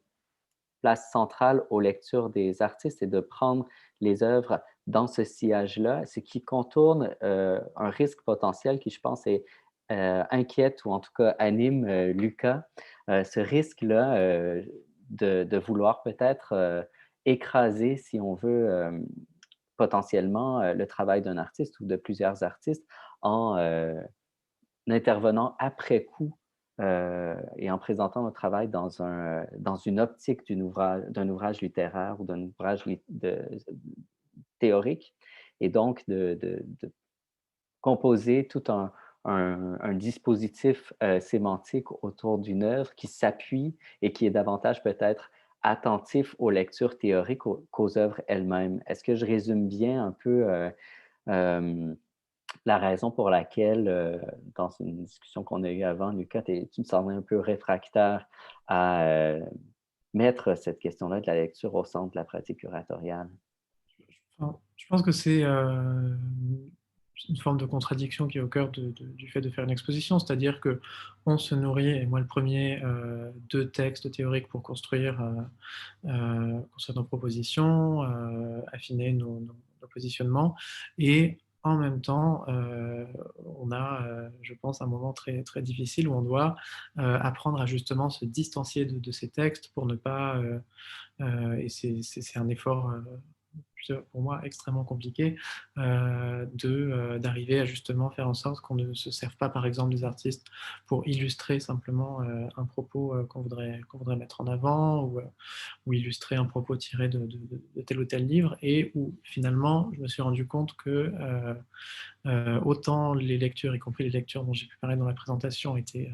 place centrale aux lectures des artistes et de prendre les œuvres dans ce sillage-là, ce qui contourne un risque potentiel qui, je pense, inquiète ou en tout cas anime Lucas, ce risque-là de vouloir peut-être écraser, si on veut, potentiellement le travail d'un artiste ou de plusieurs artistes en intervenant après coup et en présentant notre travail dans une optique d'un ouvrage littéraire ou d'un ouvrage théorique, et donc de composer tout un dispositif sémantique autour d'une œuvre qui s'appuie et qui est davantage peut-être attentif aux lectures théoriques qu'aux œuvres elles-mêmes. Est-ce que je résume bien un peu euh, la raison pour laquelle, dans une discussion qu'on a eue avant, Lucas, tu me semblais un peu réfractaire à mettre cette question-là de la lecture au centre de la pratique curatoriale? Enfin, je pense que c'est une forme de contradiction qui est au cœur du fait de faire une exposition, c'est-à-dire qu'on se nourrit, et moi le premier, de textes théoriques pour construire nos propositions, affiner nos positionnements, et en même temps, on a, je pense, un moment très, très difficile où on doit apprendre à justement se distancier de ces textes pour ne pas, et c'est un effort pour moi extrêmement compliqué, d'arriver à justement faire en sorte qu'on ne se serve pas par exemple des artistes pour illustrer simplement un propos qu'on voudrait mettre en avant, ou illustrer un propos tiré de tel ou tel livre, et où finalement je me suis rendu compte que autant les lectures, y compris les lectures dont j'ai pu parler dans la présentation, étaient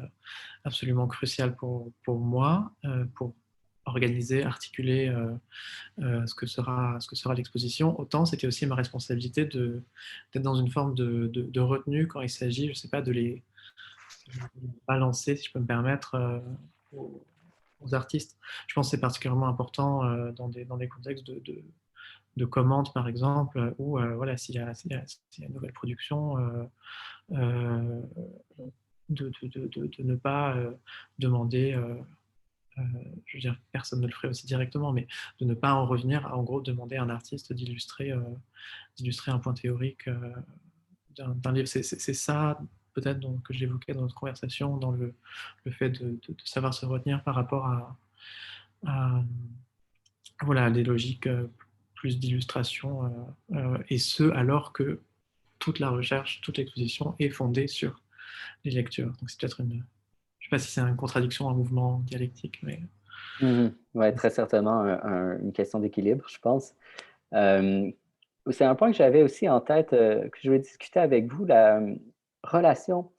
absolument cruciales pour moi, pour organiser, articuler ce que sera l'exposition, autant c'était aussi ma responsabilité d'être dans une forme de retenue quand il s'agit, je ne sais pas, de les balancer, si je peux me permettre, aux artistes. Je pense que c'est particulièrement important dans des contextes de commandes, par exemple, où voilà, s'il y a une nouvelle production, de ne pas demander je veux dire, personne ne le ferait aussi directement, mais de ne pas en revenir à, en gros, demander à un artiste d'illustrer un point théorique d'un livre. C'est ça, peut-être, que j'évoquais dans notre conversation, dans le fait de savoir se retenir par rapport à voilà, des logiques plus d'illustration, et ce, alors que toute la recherche, toute l'exposition est fondée sur les lectures. Donc c'est peut-être je ne sais pas si c'est une contradiction, un mouvement dialectique, mais Ouais, très certainement une question d'équilibre, je pense. C'est un point que j'avais aussi en tête, que je voulais discuter avec vous, la relation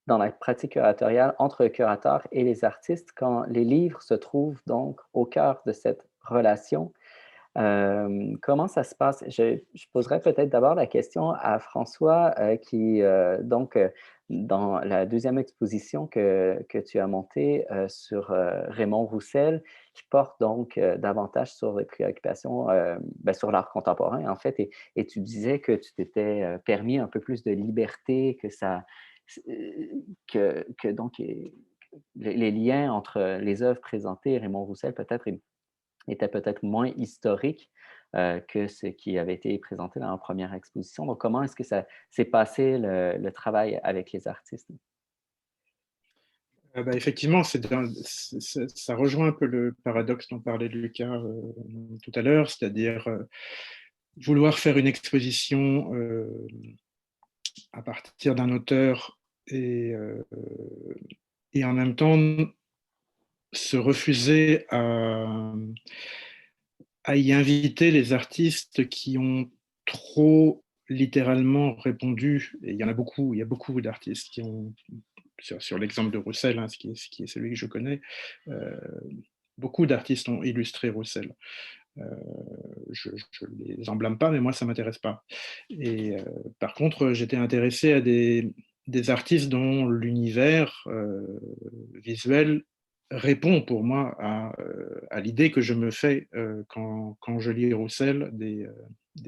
dans la pratique curatoriale entre le curateur et les artistes quand les livres se trouvent donc au cœur de cette relation. Comment ça se passe? Je poserais peut-être d'abord la question à François, qui, dans la deuxième exposition que tu as montée sur Raymond Roussel, qui porte donc davantage sur les préoccupations, sur l'art contemporain, en fait, et tu disais que tu t'étais permis un peu plus de liberté, que donc les liens entre les œuvres présentées et Raymond Roussel peut-être était peut-être moins historique que ce qui avait été présenté dans la première exposition. Donc, comment est-ce que ça s'est passé le travail avec les artistes? Effectivement, ça rejoint un peu le paradoxe dont parlait Lucas tout à l'heure, c'est-à-dire vouloir faire une exposition à partir d'un auteur et en même temps se refuser à y inviter les artistes qui ont trop littéralement répondu, et il y a beaucoup d'artistes qui ont, sur l'exemple de Roussel, hein, ce qui est celui que je connais, beaucoup d'artistes ont illustré Roussel. Je ne les en blâme pas, mais moi, ça ne m'intéresse pas. Et par contre, j'étais intéressé à des artistes dont l'univers visuel répond pour moi à l'idée que je me fais quand je lis Roussel, des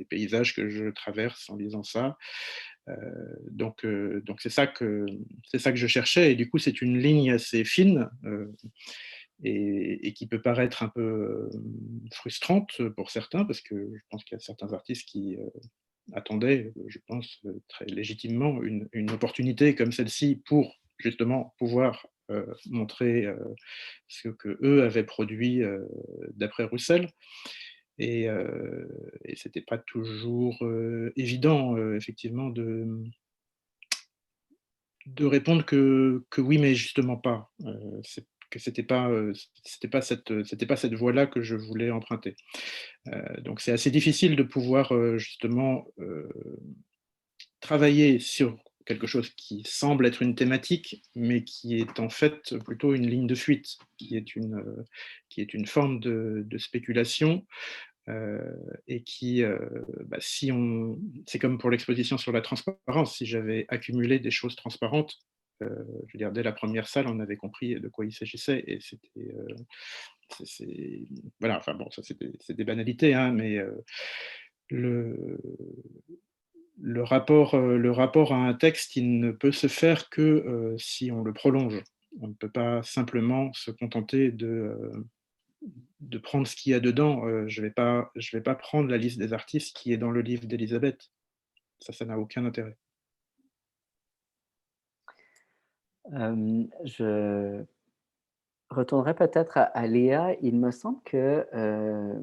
paysages que je traverse en lisant ça. Donc c'est ça que je cherchais, et du coup c'est une ligne assez fine et qui peut paraître un peu frustrante pour certains, parce que je pense qu'il y a certains artistes qui attendaient, je pense très légitimement, une opportunité comme celle-ci pour justement pouvoir montrer ce que eux avaient produit d'après Roussel. Et c'était pas toujours évident, effectivement, de répondre que oui, mais justement pas. Que c'était pas cette voie-là que je voulais emprunter. Donc c'est assez difficile de pouvoir justement travailler sur quelque chose qui semble être une thématique, mais qui est en fait plutôt une ligne de fuite, qui est une forme de spéculation, et qui, c'est comme pour l'exposition sur la transparence, si j'avais accumulé des choses transparentes, je veux dire, dès la première salle, on avait compris de quoi il s'agissait, et c'était, voilà, enfin bon, ça c'est des banalités, hein, mais le rapport à un texte, il ne peut se faire que si on le prolonge. On ne peut pas simplement se contenter de prendre ce qu'il y a dedans. Je vais pas prendre la liste des artistes qui est dans le livre d'Elisabeth. Ça n'a aucun intérêt. Je retournerai peut-être à Léa. Il me semble que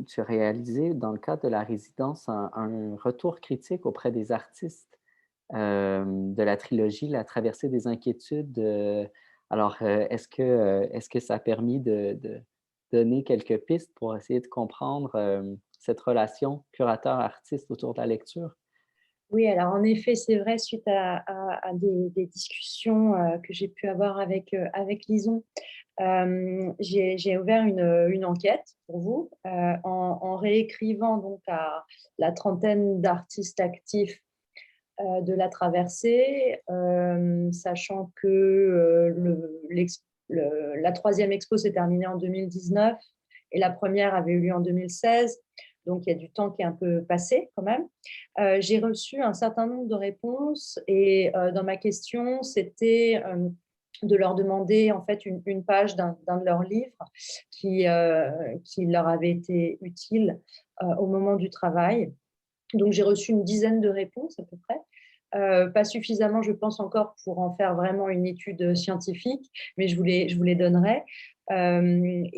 tu as réalisé, dans le cadre de la résidence, un retour critique auprès des artistes de la trilogie La traversée des inquiétudes. Est-ce que ça a permis de donner quelques pistes pour essayer de comprendre cette relation curateur-artiste autour de la lecture? Oui, alors en effet, c'est vrai, suite à des discussions que j'ai pu avoir avec Lison, j'ai ouvert une enquête pour vous en réécrivant donc à la trentaine d'artistes actifs de la traversée, sachant que la troisième expo s'est terminée en 2019 et la première avait eu lieu en 2016. Donc, il y a du temps qui est un peu passé quand même. J'ai reçu un certain nombre de réponses et dans ma question, c'était de leur demander en fait une page d'un de leurs livres qui leur avait été utile au moment du travail. Donc, j'ai reçu une dizaine de réponses à peu près. Pas suffisamment, je pense, encore pour en faire vraiment une étude scientifique, mais je vous les donnerai. Mais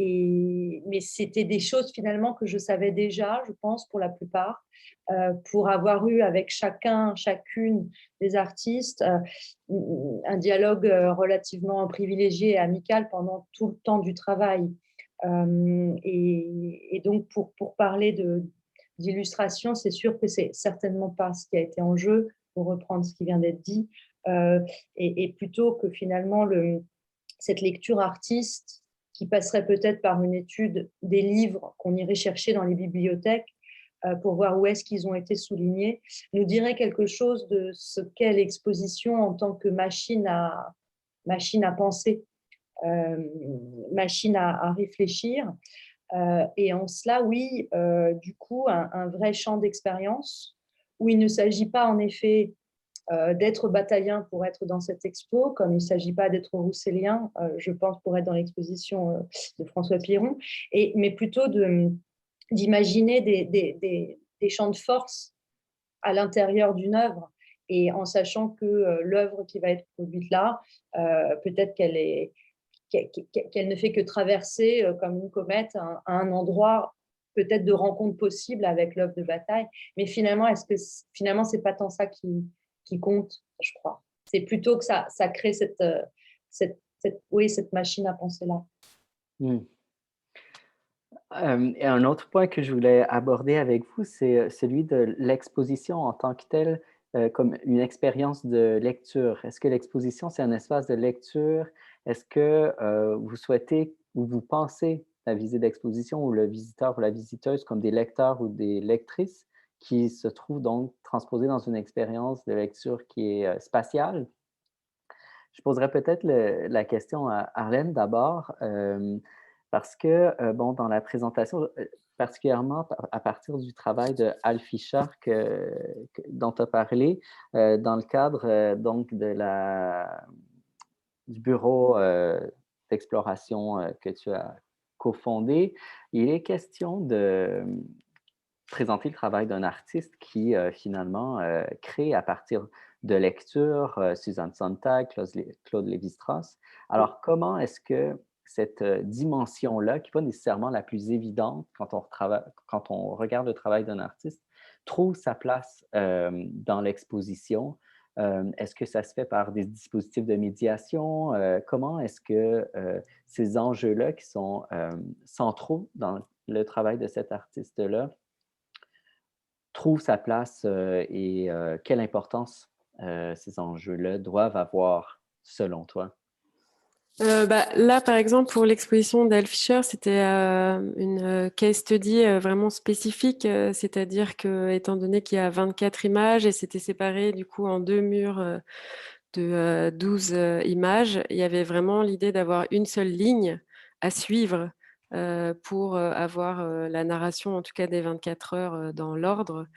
c'était des choses finalement que je savais déjà, je pense, pour la plupart, pour avoir eu avec chacune des artistes un dialogue relativement privilégié et amical pendant tout le temps du travail. Et donc, pour parler d'illustration, c'est sûr que c'est certainement pas ce qui a été en jeu, pour reprendre ce qui vient d'être dit, et plutôt que finalement cette lecture artiste qui passerait peut-être par une étude des livres qu'on irait chercher dans les bibliothèques pour voir où est-ce qu'ils ont été soulignés, nous dirait quelque chose de ce qu'est l'exposition en tant que machine à penser, machine à réfléchir. Et en cela, oui, du coup, un vrai champ d'expérience où il ne s'agit pas en effet d'être bataillien pour être dans cette expo, comme il ne s'agit pas d'être roussélien, je pense, pour être dans l'exposition de François Piron, mais plutôt d'imaginer des champs de force à l'intérieur d'une œuvre, et en sachant que l'œuvre qui va être produite là, peut-être qu'elle ne fait que traverser comme une comète un endroit peut-être de rencontre possible avec l'œuvre de bataille. Mais finalement, finalement, c'est pas tant ça qui compte, je crois. C'est plutôt que ça crée cette machine à penser là. Hmm. Et un autre point que je voulais aborder avec vous, c'est celui de l'exposition en tant que telle, comme une expérience de lecture. Est-ce que l'exposition, c'est un espace de lecture? Est-ce que vous souhaitez ou vous pensez la visite d'exposition ou le visiteur ou la visiteuse comme des lecteurs ou des lectrices qui se trouvent donc transposés dans une expérience de lecture qui est spatiale? Je poserais peut-être la question à Arlène d'abord, parce que, bon, dans la présentation, particulièrement à partir du travail de Al Fischer dont tu as parlé, dans le cadre donc du bureau d'exploration que tu as cofondé, il est question de présenter le travail d'un artiste qui, finalement, crée à partir de lectures, Susan Sontag, Claude Lévi-Strauss. Alors, comment est-ce que cette dimension-là, qui n'est pas nécessairement la plus évidente quand on regarde le travail d'un artiste, trouve sa place dans l'exposition? Est-ce que ça se fait par des dispositifs de médiation? Comment est-ce que ces enjeux-là qui sont centraux dans le travail de cet artiste-là trouve sa place et quelle importance ces enjeux-là doivent avoir selon toi? Là, par exemple, pour l'exposition d'Al Fischer, c'était une case study vraiment spécifique, c'est-à-dire que, étant donné qu'il y a 24 images et c'était séparé du coup en deux murs de 12 images, il y avait vraiment l'idée d'avoir une seule ligne à suivre pour avoir la narration, en tout cas des 24 heures, dans l'ordre.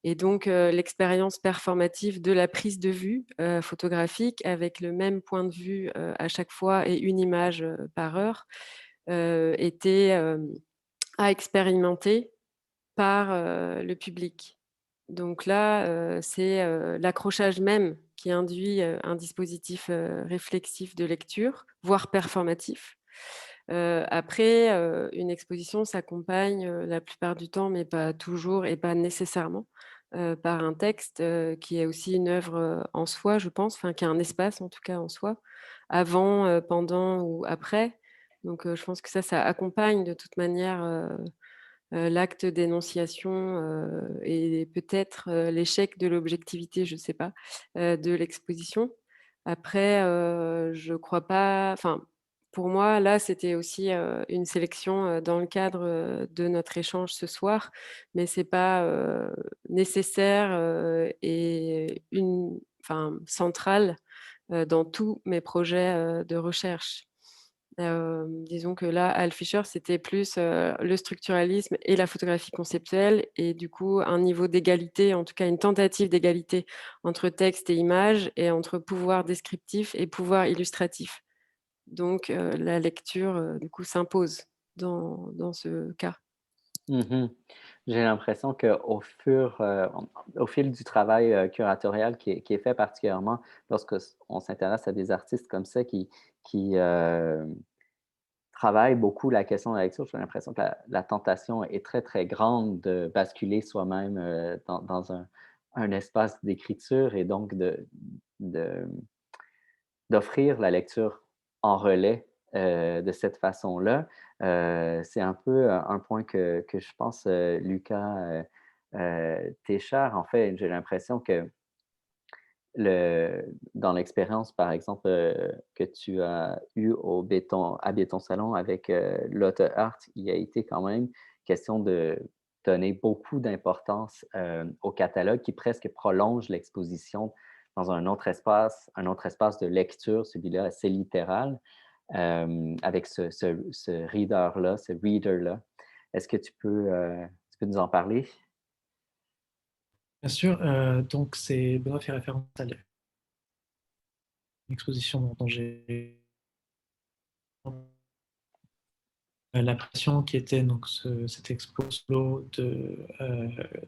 Et donc, l'expérience performative de la prise de vue photographique avec le même point de vue à chaque fois et une image par heure était à expérimenter par le public. Donc là, c'est l'accrochage même qui induit un dispositif réflexif de lecture, voire performatif. Après, une exposition s'accompagne la plupart du temps, mais pas toujours et pas nécessairement, par un texte qui est aussi une œuvre en soi, je pense, enfin qui a un espace en tout cas en soi, avant, pendant ou après. Donc je pense que ça accompagne de toute manière l'acte d'énonciation et peut-être l'échec de l'objectivité, je ne sais pas, de l'exposition. Après, je crois pas. Enfin, pour moi, là, c'était aussi une sélection dans le cadre de notre échange ce soir, mais c'est pas nécessaire et enfin, central dans tous mes projets de recherche. Disons que là, Al Fischer, c'était plus le structuralisme et la photographie conceptuelle, et du coup, un niveau d'égalité, en tout cas une tentative d'égalité entre texte et image, et entre pouvoir descriptif et pouvoir illustratif. Donc, la lecture, du coup, s'impose dans ce cas. Mhm. J'ai l'impression au fil du travail curatorial qui est fait particulièrement lorsque on s'intéresse à des artistes comme ça qui travaillent beaucoup la question de la lecture, j'ai l'impression que la tentation est très, très grande de basculer soi-même dans un espace d'écriture et donc de d'offrir la lecture en relais de cette façon-là. C'est un peu un point que je pense, Lucas, t'est cher. En fait, j'ai l'impression que dans l'expérience, par exemple, que tu as eue à Béton Salon avec Lotte Art, il a été quand même question de donner beaucoup d'importance au catalogue qui presque prolonge l'exposition dans un autre espace de lecture, celui-là assez littéral, avec ce reader-là, ce reader-là. Est-ce que tu peux nous en parler? Bien sûr, donc Benoît fait référence à l'exposition dont j'ai la pression qui était donc cette expo solo de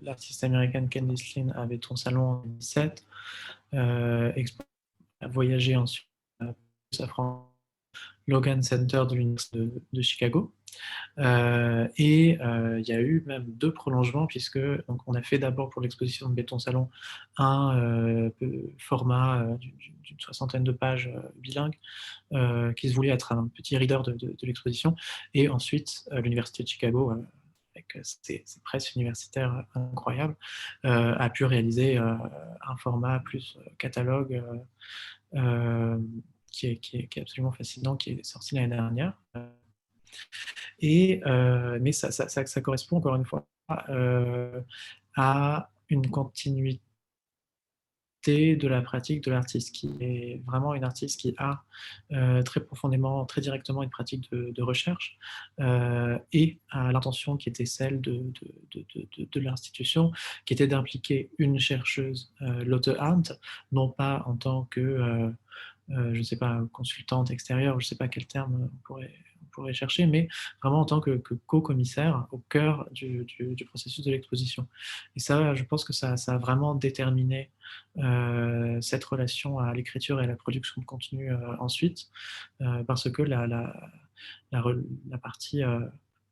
l'artiste américaine Candice Lynn à Béton Salon en 2017, expo a voyagé ensuite à France, Logan Center de l'Université de Chicago. Il y a eu même 2 prolongements puisque donc, on a fait d'abord pour l'exposition de Béton Salon un format d'une 60aine de pages bilingue qui se voulait être un petit reader de l'exposition, et ensuite l'Université de Chicago avec ses presses universitaires incroyables, a pu réaliser un format plus catalogue qui est absolument fascinant, qui est sorti l'année dernière. Mais ça correspond encore une fois à une continuité de la pratique de l'artiste, qui est vraiment une artiste qui a très profondément, très directement une pratique de recherche et à l'intention qui était celle de l'institution, qui était d'impliquer une chercheuse, Lotte Arndt, non pas en tant que je ne sais pas, consultante extérieure, je ne sais pas quel terme on pourrait chercher, mais vraiment en tant que co-commissaire au cœur du processus de l'exposition. Et ça, je pense que ça a vraiment déterminé cette relation à l'écriture et à la production de contenu ensuite, parce que la partie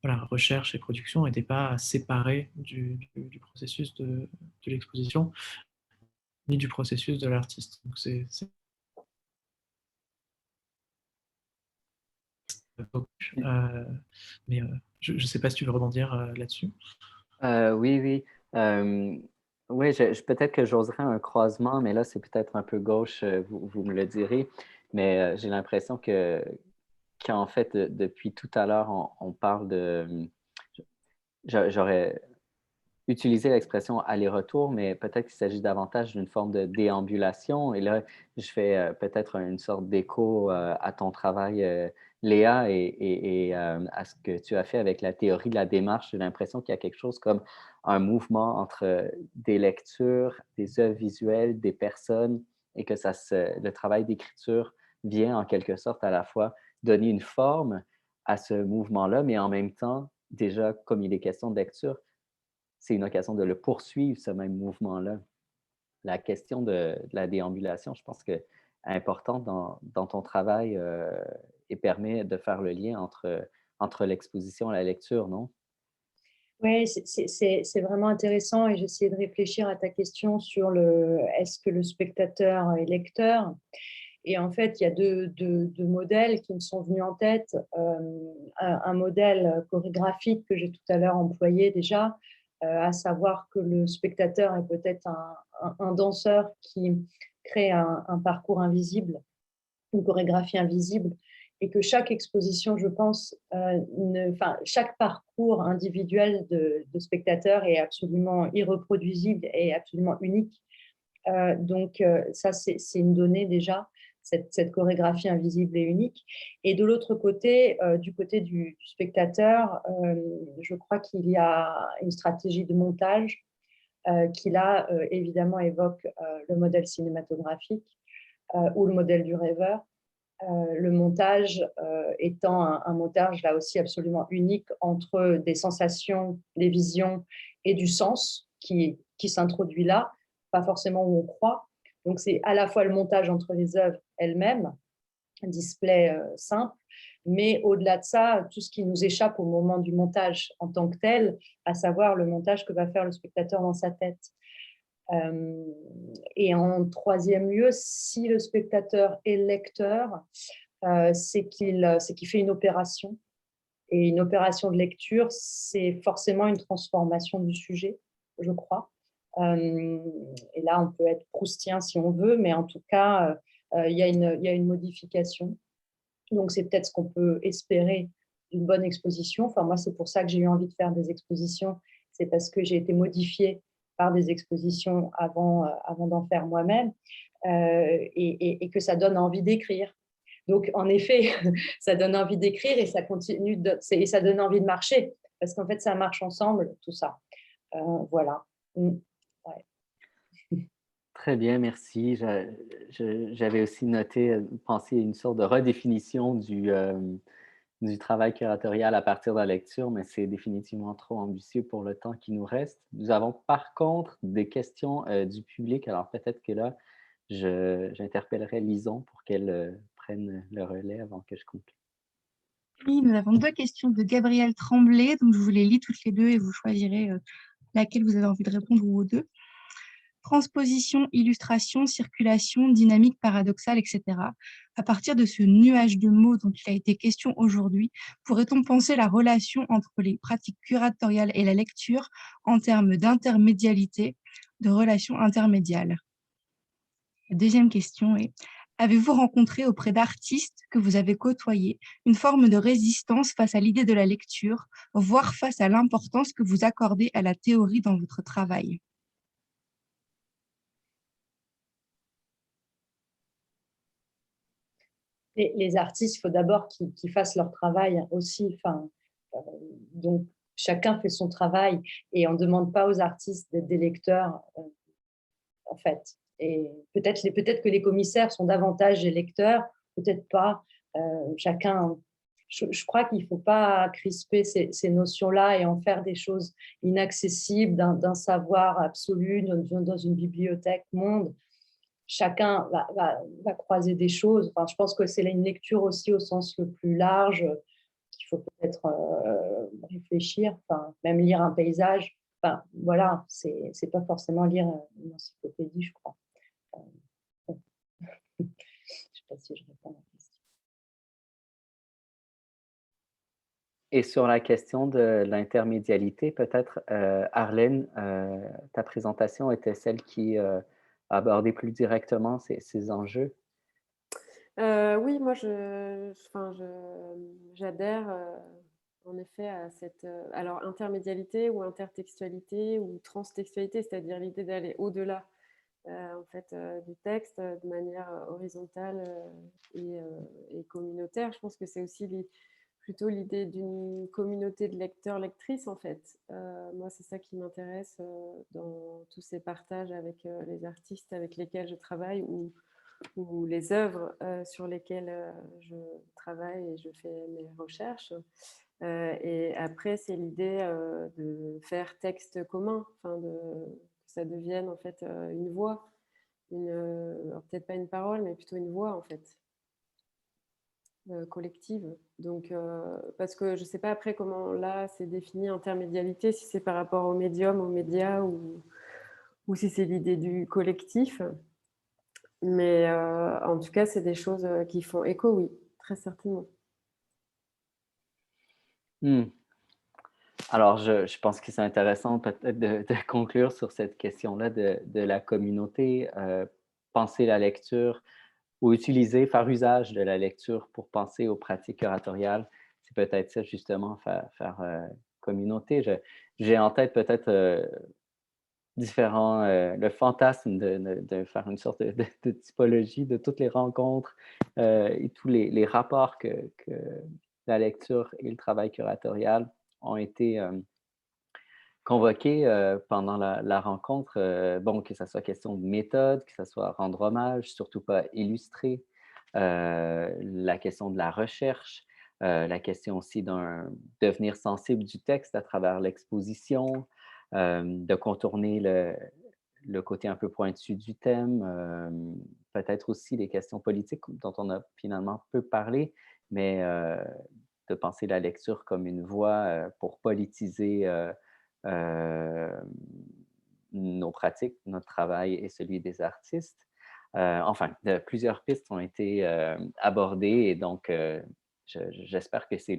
voilà, recherche et production n'était pas séparée du processus de l'exposition, ni du processus de l'artiste. Donc mais je ne sais pas si tu veux rebondir là-dessus. Oui, oui. Oui, peut-être que j'oserais un croisement, mais là, c'est peut-être un peu gauche, vous me le direz. Mais j'ai l'impression qu'en fait, depuis tout à l'heure, on parle de... J'aurais utilisé l'expression aller-retour, mais peut-être qu'il s'agit davantage d'une forme de déambulation. Et là, je fais peut-être une sorte d'écho à ton travail, Léa, et à ce que tu as fait avec la théorie de la démarche. J'ai l'impression qu'il y a quelque chose comme un mouvement entre des lectures, des œuvres visuelles, des personnes, et que le travail d'écriture vient en quelque sorte à la fois donner une forme à ce mouvement-là, mais en même temps, déjà, comme il est question de lecture, c'est une occasion de le poursuivre, ce même mouvement-là. La question de la déambulation, je pense que est importante dans ton travail et permet de faire le lien entre l'exposition et la lecture, non? Oui, c'est vraiment intéressant, et j'essayais de réfléchir à ta question sur est-ce que le spectateur est lecteur. Et en fait, il y a deux modèles qui me sont venus en tête. Un modèle chorégraphique que j'ai tout à l'heure employé déjà, à savoir que le spectateur est peut-être un danseur qui crée un parcours invisible, une chorégraphie invisible, et que chaque exposition, je pense, chaque parcours individuel de spectateur est absolument irreproduisible et absolument unique. Donc, ça, c'est une donnée déjà, cette chorégraphie invisible et unique. Et de l'autre côté, du côté du spectateur, je crois qu'il y a une stratégie de montage qui, là, évidemment, évoque le modèle cinématographique ou le modèle du rêveur. Le montage étant un montage, là aussi, absolument unique entre des sensations, des visions et du sens qui s'introduit là, pas forcément où on croit. Donc, c'est à la fois le montage entre les œuvres elles-mêmes, un display simple, mais au-delà de ça, tout ce qui nous échappe au moment du montage en tant que tel, à savoir le montage que va faire le spectateur dans sa tête. Et en troisième lieu, si le spectateur est lecteur, c'est qu'il fait une opération. Et une opération de lecture, c'est forcément une transformation du sujet, je crois. Et là, on peut être proustien si on veut, mais en tout cas, il y a une modification. Donc, c'est peut-être ce qu'on peut espérer d'une bonne exposition. Enfin, moi, c'est pour ça que j'ai eu envie de faire des expositions. C'est parce que j'ai été modifiée par des expositions avant d'en faire moi-même, et que ça donne envie d'écrire. Donc, en effet, ça donne envie d'écrire et ça continue et ça donne envie de marcher parce qu'en fait, ça marche ensemble, tout ça. Voilà. Ouais. Très bien, merci. J'avais aussi noté, pensé à une sorte de redéfinition du travail curatorial à partir de la lecture, mais c'est définitivement trop ambitieux pour le temps qui nous reste. Nous avons par contre des questions du public, alors peut-être que là, j'interpellerai Lison pour qu'elle prenne le relais avant que je conclue. Oui, nous avons 2 questions de Gabriel Tremblay, donc je vous les lis toutes les 2 et vous choisirez laquelle vous avez envie de répondre ou aux 2. Transposition, illustration, circulation, dynamique paradoxale, etc. À partir de ce nuage de mots dont il a été question aujourd'hui, pourrait-on penser la relation entre les pratiques curatoriales et la lecture en termes d'intermédialité, de relations intermédiales? La deuxième question est: avez-vous rencontré auprès d'artistes que vous avez côtoyés une forme de résistance face à l'idée de la lecture, voire face à l'importance que vous accordez à la théorie dans votre travail? Les artistes, il faut d'abord qu'ils fassent leur travail aussi. Enfin, donc, chacun fait son travail et on ne demande pas aux artistes d'être des lecteurs, en fait. Et peut-être que les commissaires sont davantage des lecteurs, peut-être pas. Chacun. Je crois qu'il ne faut pas crisper ces notions-là et en faire des choses inaccessibles, d'un savoir absolu dans une bibliothèque monde. Chacun va croiser des choses. Enfin, je pense que c'est une lecture aussi au sens le plus large qu'il faut peut-être réfléchir, enfin, même lire un paysage. Enfin, voilà, c'est pas forcément lire une encyclopédie, je crois. Bon. Je ne sais pas si je réponds à la question. Et sur la question de l'intermédialité, peut-être, Arlène, ta présentation était celle qui abordait plus directement ces enjeux. Oui, moi, j'adhère en effet à cette alors intermédialité ou intertextualité ou transtextualité, c'est-à-dire l'idée d'aller au-delà en fait, du texte de manière horizontale et communautaire. Je pense que c'est aussi plutôt l'idée d'une communauté de lecteurs-lectrices, en fait. Moi, c'est ça qui m'intéresse dans tous ces partages avec les artistes avec lesquels je travaille ou les œuvres sur lesquelles je travaille et je fais mes recherches. Et après, c'est l'idée de faire texte commun, que ça devienne en fait une voix, peut-être pas une parole, mais plutôt une voix en fait, collective. Donc, parce que je ne sais pas après comment là c'est défini intermédialité, si c'est par rapport au médium, aux médias ou si c'est l'idée du collectif. Mais en tout cas, c'est des choses qui font écho, oui, très certainement. Alors, je pense que c'est intéressant peut-être de conclure sur cette question-là de la communauté, penser la lecture ou faire usage de la lecture pour penser aux pratiques curatoriales. C'est peut-être ça, justement, faire communauté. J'ai en tête peut-être le fantasme de faire une sorte de typologie de toutes les rencontres et tous les rapports que la lecture et le travail curatorial ont été convoqués pendant la rencontre. Bon, que ce soit question de méthode, que ce soit rendre hommage, surtout pas illustrer, la question de la recherche, la question aussi d'un devenir sensible du texte à travers l'exposition, de contourner le côté un peu pointu du thème, peut-être aussi les questions politiques dont on a finalement peu parlé, mais de penser la lecture comme une voie pour politiser nos pratiques, notre travail et celui des artistes. enfin, plusieurs pistes ont été abordées et donc j'espère que c'est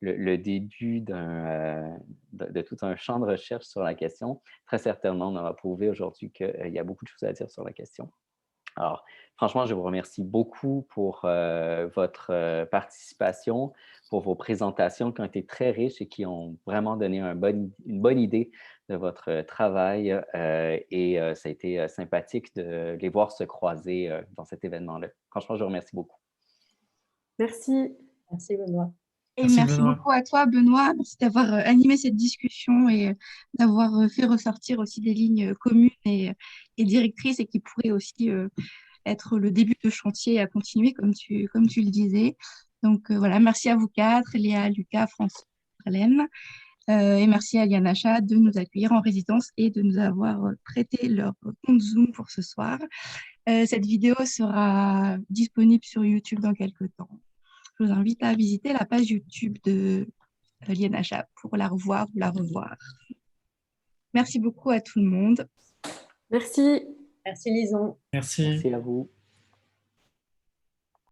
le début de tout un champ de recherche sur la question. Très certainement, on aura prouvé aujourd'hui qu'il y a beaucoup de choses à dire sur la question. Alors, franchement, je vous remercie beaucoup pour votre participation, pour vos présentations qui ont été très riches et qui ont vraiment donné une bonne idée de votre travail. Ça a été sympathique de les voir se croiser dans cet événement-là. Franchement, je vous remercie beaucoup. Merci. Merci, Benoît. Et merci beaucoup à toi, Benoît. Merci d'avoir animé cette discussion et d'avoir fait ressortir aussi des lignes communes et directrices et qui pourraient aussi être le début de chantier à continuer, comme tu le disais. Donc voilà, merci à vous quatre, Léa, Lucas, François, Hélène. Et merci à Liane Achat de nous accueillir en résidence et de nous avoir prêté leur compte Zoom pour ce soir. Cette vidéo sera disponible sur YouTube dans quelques temps. Je vous invite à visiter la page YouTube de Liane Achat pour la revoir ou la revoir. Merci beaucoup à tout le monde. Merci. Merci, Lison. Merci. Merci à vous.